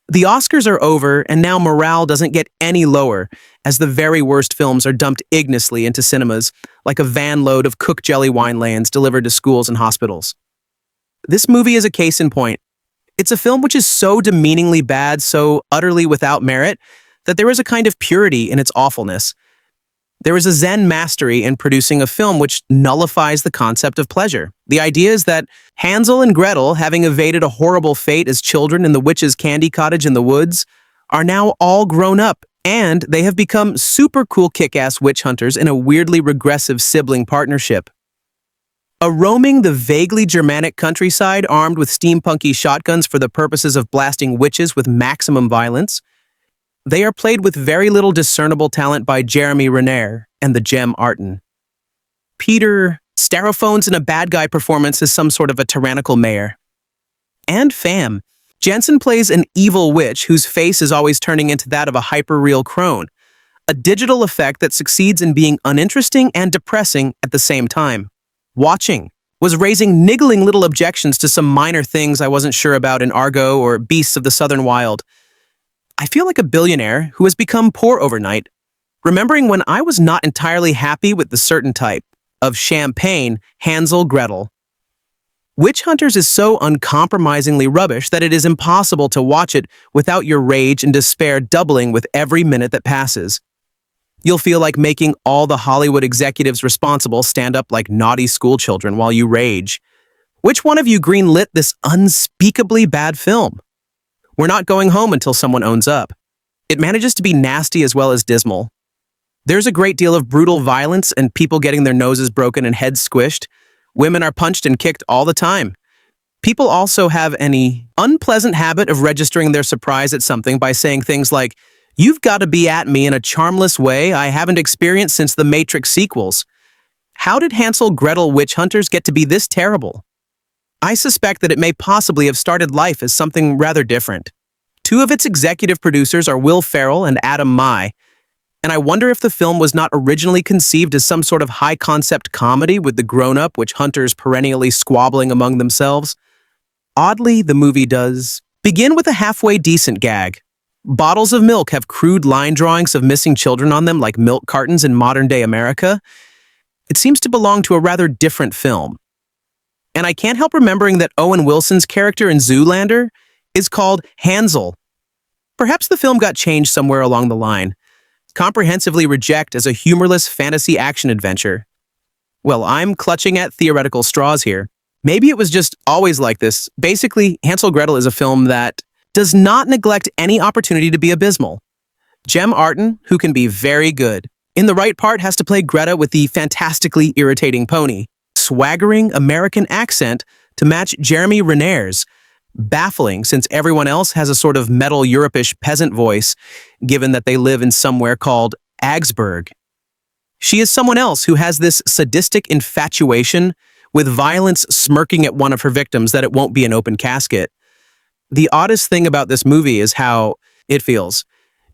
The Oscars are over, and now morale doesn't get any lower, as the very worst films are dumped ignominiously into cinemas, like a van load of Cook jelly wine lands delivered to schools and hospitals. This movie is a case in point. It's a film which is so demeaningly bad, so utterly without merit, that there is a kind of purity in its awfulness. There is a Zen mastery in producing a film which nullifies the concept of pleasure. The idea is that Hansel and Gretel, having evaded a horrible fate as children in the witch's candy cottage in the woods, are now all grown up, and they have become super cool kick-ass witch hunters in a weirdly regressive sibling partnership. Roaming the vaguely Germanic countryside armed with steampunky shotguns for the purposes of blasting witches with maximum violence, they are played with very little discernible talent by Jeremy Renner and the gem Arterton. Peter Styrophones in a bad guy performance as some sort of a tyrannical mayor. And Fam. Jensen plays an evil witch whose face is always turning into that of a hyper-real crone, a digital effect that succeeds in being uninteresting and depressing at the same time. Watching was raising niggling little objections to some minor things I wasn't sure about in Argo or Beasts of the Southern Wild. I feel like a billionaire who has become poor overnight, remembering when I was not entirely happy with the certain type of champagne Hansel Gretel. Witch Hunters is so uncompromisingly rubbish that it is impossible to watch it without your rage and despair doubling with every minute that passes. You'll feel like making all the Hollywood executives responsible stand up like naughty schoolchildren while you rage. Which one of you greenlit this unspeakably bad film? We're not going home until someone owns up. It manages to be nasty as well as dismal. There's a great deal of brutal violence and people getting their noses broken and heads squished. Women are punched and kicked all the time. People also have any unpleasant habit of registering their surprise at something by saying things like, "You've got to be at me in a charmless way I haven't experienced since the Matrix sequels." How did Hansel Gretel Witch Hunters get to be this terrible? I suspect that it may possibly have started life as something rather different. Two of its executive producers are Will Ferrell and Adam Mai, and I wonder if the film was not originally conceived as some sort of high-concept comedy with the grown-up witch hunters perennially squabbling among themselves. Oddly, the movie does begin with a halfway decent gag. Bottles of milk have crude line drawings of missing children on them like milk cartons in modern-day America. It seems to belong to a rather different film. And I can't help remembering that Owen Wilson's character in Zoolander is called Hansel. Perhaps the film got changed somewhere along the line. Comprehensively reject as a humorless fantasy action adventure. Well, I'm clutching at theoretical straws here. Maybe it was just always like this. Basically, Hansel Gretel is a film that does not neglect any opportunity to be abysmal. Gemma Arterton, who can be very good, in the right part has to play Greta with the fantastically irritating pony. Swaggering American accent to match Jeremy Renner's. Baffling, since everyone else has a sort of metal Europish peasant voice, given that they live in somewhere called Augsburg. She is someone else who has this sadistic infatuation with violence, smirking at one of her victims that it won't be an open casket. The oddest thing about this movie is how it feels.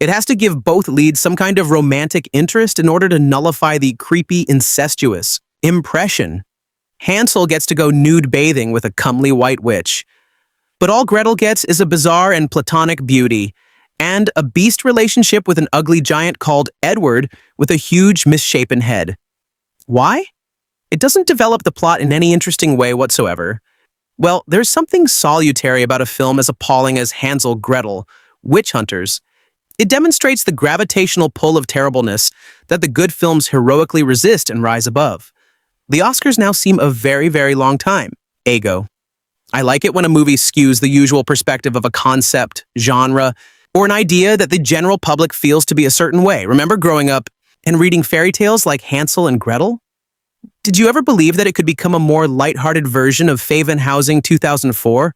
It has to give both leads some kind of romantic interest in order to nullify the creepy, incestuous impression. Hansel gets to go nude bathing with a comely white witch. But all Gretel gets is a bizarre and platonic beauty, and a beast relationship with an ugly giant called Edward with a huge misshapen head. Why? It doesn't develop the plot in any interesting way whatsoever. Well, there's something salutary about a film as appalling as Hansel Gretel, Witch Hunters. It demonstrates the gravitational pull of terribleness that the good films heroically resist and rise above. The Oscars now seem a very, very long time ago. I like it when a movie skews the usual perspective of a concept, genre, or an idea that the general public feels to be a certain way. Remember growing up and reading fairy tales like Hansel and Gretel? Did you ever believe that it could become a more lighthearted version of Housing 2004,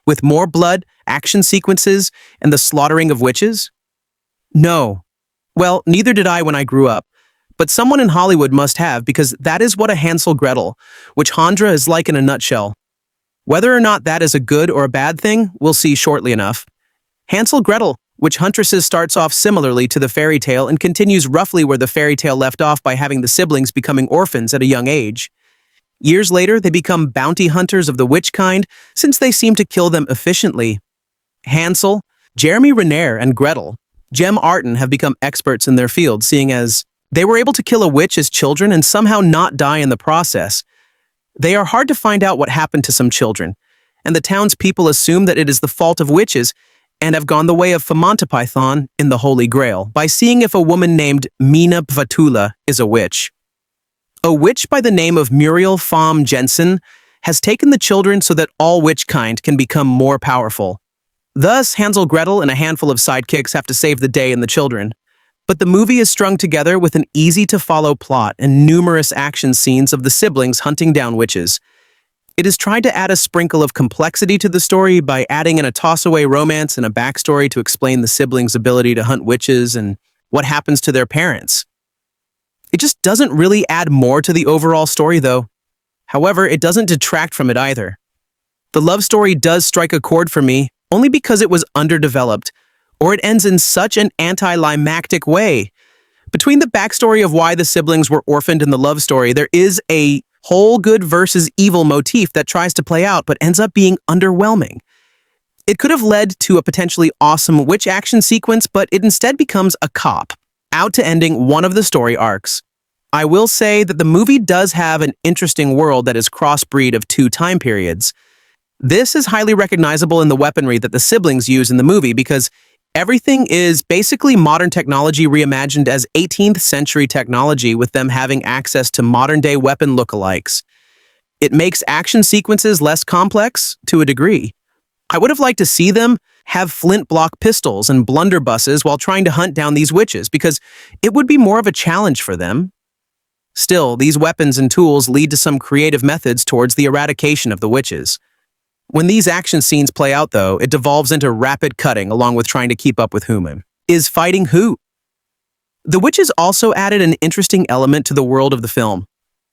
with more blood, action sequences, and the slaughtering of witches? No. Well, neither did I when I grew up. But someone in Hollywood must have, because that is what a Hansel Gretel, Witch Hunters is like in a nutshell. Whether or not that is a good or a bad thing, we'll see shortly enough. Hansel Gretel, Witch Huntresses starts off similarly to the fairy tale and continues roughly where the fairy tale left off by having the siblings becoming orphans at a young age. Years later, they become bounty hunters of the witch kind, since they seem to kill them efficiently. Hansel, Jeremy Renner, and Gretel, Gemma Arterton, have become experts in their field, seeing as they were able to kill a witch as children and somehow not die in the process. They are hard to find out what happened to some children, and the townspeople assume that it is the fault of witches and have gone the way of Python in the Holy Grail by seeing if a woman named Mina Pvatula is a witch. A witch by the name of Muriel Fahm Jensen has taken the children so that all witch kind can become more powerful. Thus, Hansel Gretel and a handful of sidekicks have to save the day and the children. But the movie is strung together with an easy-to-follow plot and numerous action scenes of the siblings hunting down witches. It has tried to add a sprinkle of complexity to the story by adding in a toss-away romance and a backstory to explain the siblings' ability to hunt witches and what happens to their parents. It just doesn't really add more to the overall story, though. However, it doesn't detract from it either. The love story does strike a chord for me, only because it was underdeveloped, or it ends in such an anticlimactic way. Between the backstory of why the siblings were orphaned and the love story, there is a whole good versus evil motif that tries to play out but ends up being underwhelming. It could have led to a potentially awesome witch action sequence, but it instead becomes a cop, out to ending one of the story arcs. I will say that the movie does have an interesting world that is crossbreed of two time periods. This is highly recognizable in the weaponry that the siblings use in the movie because everything is basically modern technology reimagined as 18th century technology with them having access to modern-day weapon lookalikes. It makes action sequences less complex, to a degree. I would have liked to see them have flint-block pistols and blunderbusses while trying to hunt down these witches, because it would be more of a challenge for them. Still, these weapons and tools lead to some creative methods towards the eradication of the witches. When these action scenes play out, though, it devolves into rapid cutting along with trying to keep up with whom is fighting who. The witches also added an interesting element to the world of the film.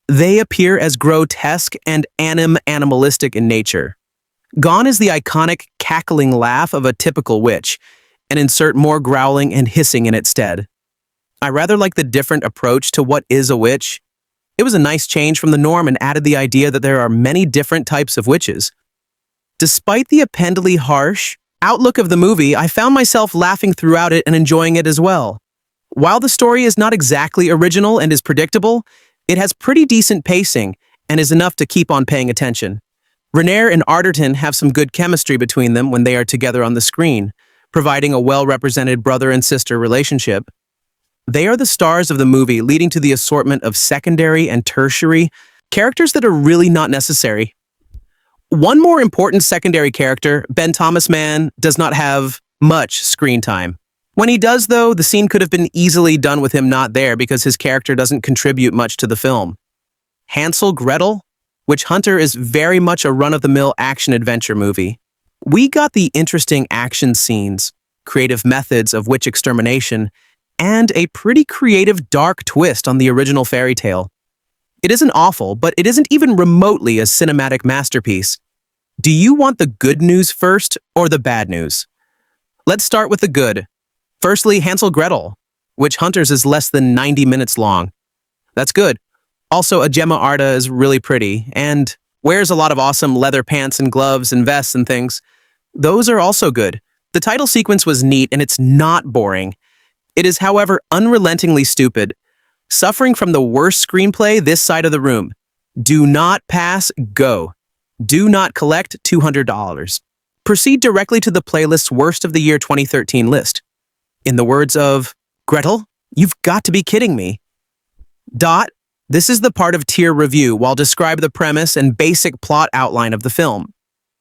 They appear as grotesque and animalistic in nature. Gone is the iconic cackling laugh of a typical witch, and insert more growling and hissing in its stead. I rather like the different approach to what is a witch. It was a nice change from the norm and added the idea that there are many different types of witches. Despite the appendally harsh outlook of the movie, I found myself laughing throughout it and enjoying it as well. While the story is not exactly original and is predictable, it has pretty decent pacing and is enough to keep on paying attention. Renner and Arterton have some good chemistry between them when they are together on the screen, providing a well-represented brother and sister relationship. They are the stars of the movie, leading to the assortment of secondary and tertiary characters that are really not necessary. One more important secondary character, Ben Thomas Mann, does not have much screen time. When he does, though, the scene could have been easily done with him not there because his character doesn't contribute much to the film. Hansel Gretel, Witch Hunter, is very much a run-of-the-mill action-adventure movie. We got the interesting action scenes, creative methods of witch extermination, and a pretty creative dark twist on the original fairy tale. It isn't awful, but it isn't even remotely a cinematic masterpiece. Do you want the good news first or the bad news? Let's start with the good. Firstly, Hansel Gretel, Witch Hunters, is less than 90 minutes long. That's good. Also, a Gemma Arta is really pretty and wears a lot of awesome leather pants and gloves and vests and things. Those are also good. The title sequence was neat and it's not boring. It is, however, unrelentingly stupid. Suffering from the worst screenplay this side of the room. Do not pass, go. Do not collect $200. Proceed directly to the playlist's worst of the year 2013 list. In the words of Gretel, you've got to be kidding me. This is the part of tier review while describe the premise and basic plot outline of the film.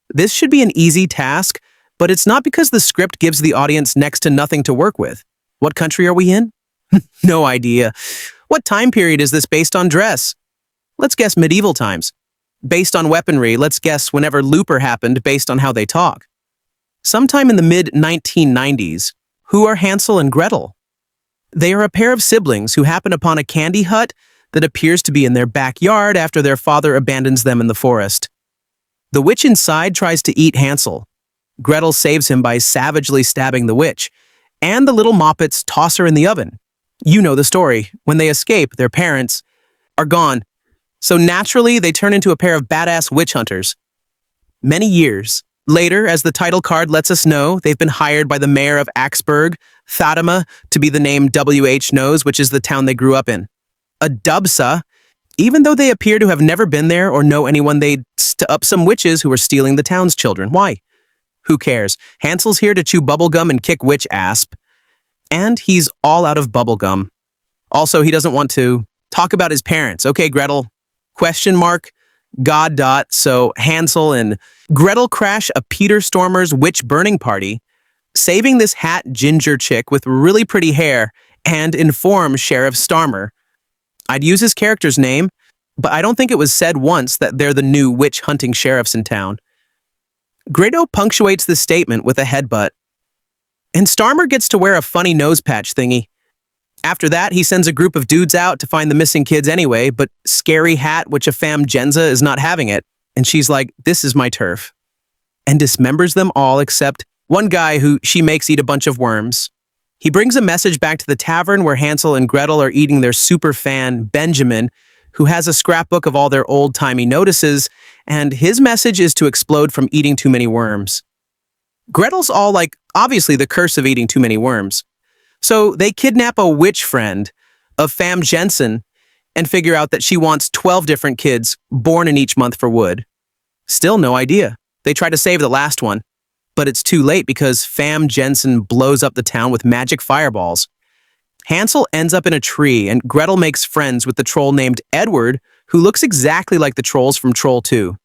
This should be an easy task, but it's not because the script gives the audience next to nothing to work with. What country are we in? No idea. What time period is this based on dress? Let's guess medieval times. Based on weaponry, let's guess whenever Looper happened based on how they talk. Sometime in the mid-1990s, who are Hansel and Gretel? They are a pair of siblings who happen upon a candy hut that appears to be in their backyard after their father abandons them in the forest. The witch inside tries to eat Hansel. Gretel saves him by savagely stabbing the witch, and the little Moppets toss her in the oven. You know the story. When they escape, their parents are gone. So naturally, they turn into a pair of badass witch hunters. Many years later, as the title card lets us know, they've been hired by the mayor of Axburg, Fatima, to be the name W.H. knows, which is the town they grew up in. A dubsa, even though they appear to have never been there or know anyone, they'd up some witches who were stealing the town's children. Why? Who cares? Hansel's here to chew bubblegum and kick witch ass. And he's all out of bubblegum. Also, he doesn't want to talk about his parents. Okay, Gretel. Question mark. God. So Hansel and Gretel crash a Peter Stormer's witch burning party, saving this hat ginger chick with really pretty hair and inform Sheriff Starmer. I'd use his character's name, but I don't think it was said once that they're the new witch hunting sheriffs in town. Gretel punctuates this statement with a headbutt. And Starmer gets to wear a funny nose patch thingy. After that, he sends a group of dudes out to find the missing kids anyway, but Scary Hat, which a fam Genza is not having it, and she's like, this is my turf. And dismembers them all except one guy who she makes eat a bunch of worms. He brings a message back to the tavern where Hansel and Gretel are eating their super fan, Benjamin, who has a scrapbook of all their old-timey notices, and his message is to explode from eating too many worms. Gretel's all like, obviously the curse of eating too many worms. So they kidnap a witch friend of Fam Jensen and figure out that she wants 12 different kids born in each month for wood. Still no idea. They try to save the last one, but it's too late because Fam Jensen blows up the town with magic fireballs. Hansel ends up in a tree and Gretel makes friends with the troll named Edward, who looks exactly like the trolls from Troll 2.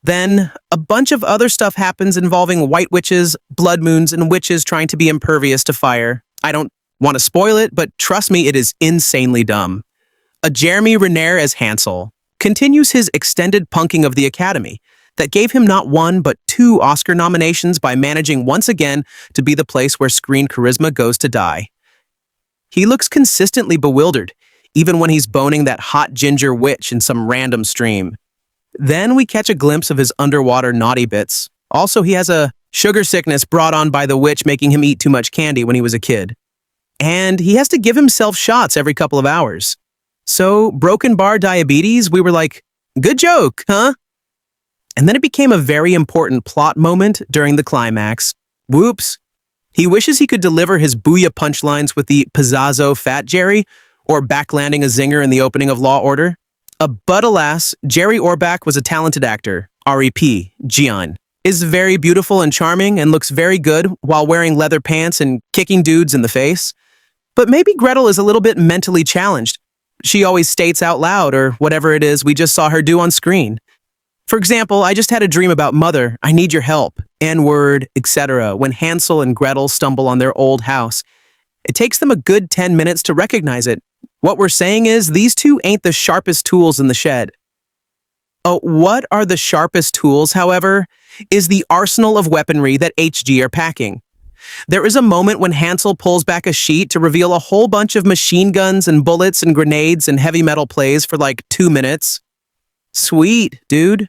Then, a bunch of other stuff happens involving white witches, blood moons, and witches trying to be impervious to fire. I don't want to spoil it, but trust me, it is insanely dumb. A Jeremy Renner as Hansel continues his extended punking of the Academy that gave him not one, but 2 Oscar nominations by managing once again to be the place where screen charisma goes to die. He looks consistently bewildered, even when he's boning that hot ginger witch in some random stream. Then we catch a glimpse of his underwater naughty bits. Also, he has a sugar sickness brought on by the witch making him eat too much candy when he was a kid. And he has to give himself shots every couple of hours. So, broken bar diabetes, we were like, good joke, huh? And then it became a very important plot moment during the climax. Whoops. He wishes he could deliver his booyah punchlines with the pizzazo Fat Jerry, or backlanding a zinger in the opening of Law Order. But alas, Jerry Orbach was a talented actor. R.E.P. Gian is very beautiful and charming and looks very good while wearing leather pants and kicking dudes in the face. But maybe Gretel is a little bit mentally challenged. She always states out loud or whatever it is we just saw her do on screen. For example, I just had a dream about Mother, I need your help, N-word, etc. when Hansel and Gretel stumble on their old house. It takes them a good 10 minutes to recognize it. What we're saying is these two ain't the sharpest tools in the shed. Oh, what are the sharpest tools, however, is the arsenal of weaponry that HG are packing. There is a moment when Hansel pulls back a sheet to reveal a whole bunch of machine guns and bullets and grenades and heavy metal plays for like 2 minutes. Sweet, dude.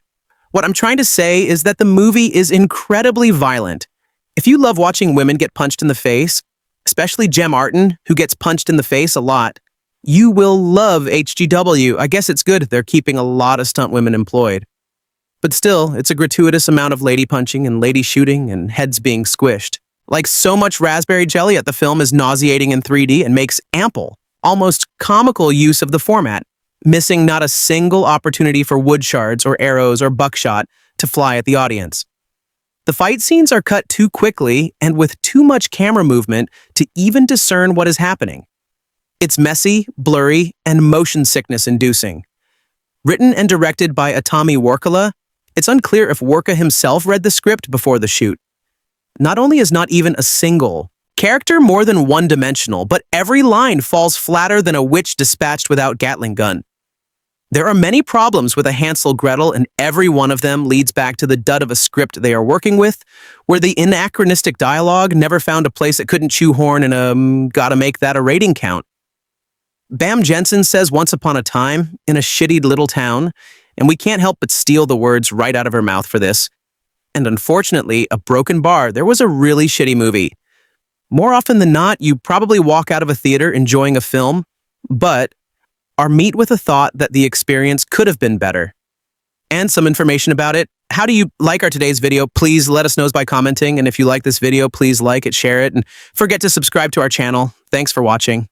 What I'm trying to say is that the movie is incredibly violent. If you love watching women get punched in the face, especially Gemma Arterton, who gets punched in the face a lot, you will love HGW. I guess it's good they're keeping a lot of stunt women employed. But still, it's a gratuitous amount of lady punching and lady shooting and heads being squished. Like so much raspberry jelly at the film is nauseating in 3D and makes ample, almost comical use of the format, missing not a single opportunity for wood shards or arrows or buckshot to fly at the audience. The fight scenes are cut too quickly and with too much camera movement to even discern what is happening. It's messy, blurry, and motion sickness inducing. Written and directed by Wirkola, it's unclear if Wirka himself read the script before the shoot. Not only is not even a single character more than one-dimensional, but every line falls flatter than a witch dispatched without Gatling gun. There are many problems with a Hansel Gretel, and every one of them leads back to the dud of a script they are working with, where the anachronistic dialogue never found a place it couldn't chew horn and gotta make that a rating count. Bam Jensen says once upon a time, in a shitty little town, and we can't help but steal the words right out of her mouth for this. And unfortunately, a broken bar, there was a really shitty movie. More often than not, you probably walk out of a theater enjoying a film, but are met with a thought that the experience could have been better. And some information about it. How do you like our today's video? Please let us know by commenting. And if you like this video, please like it, share it, and forget to subscribe to our channel. Thanks for watching.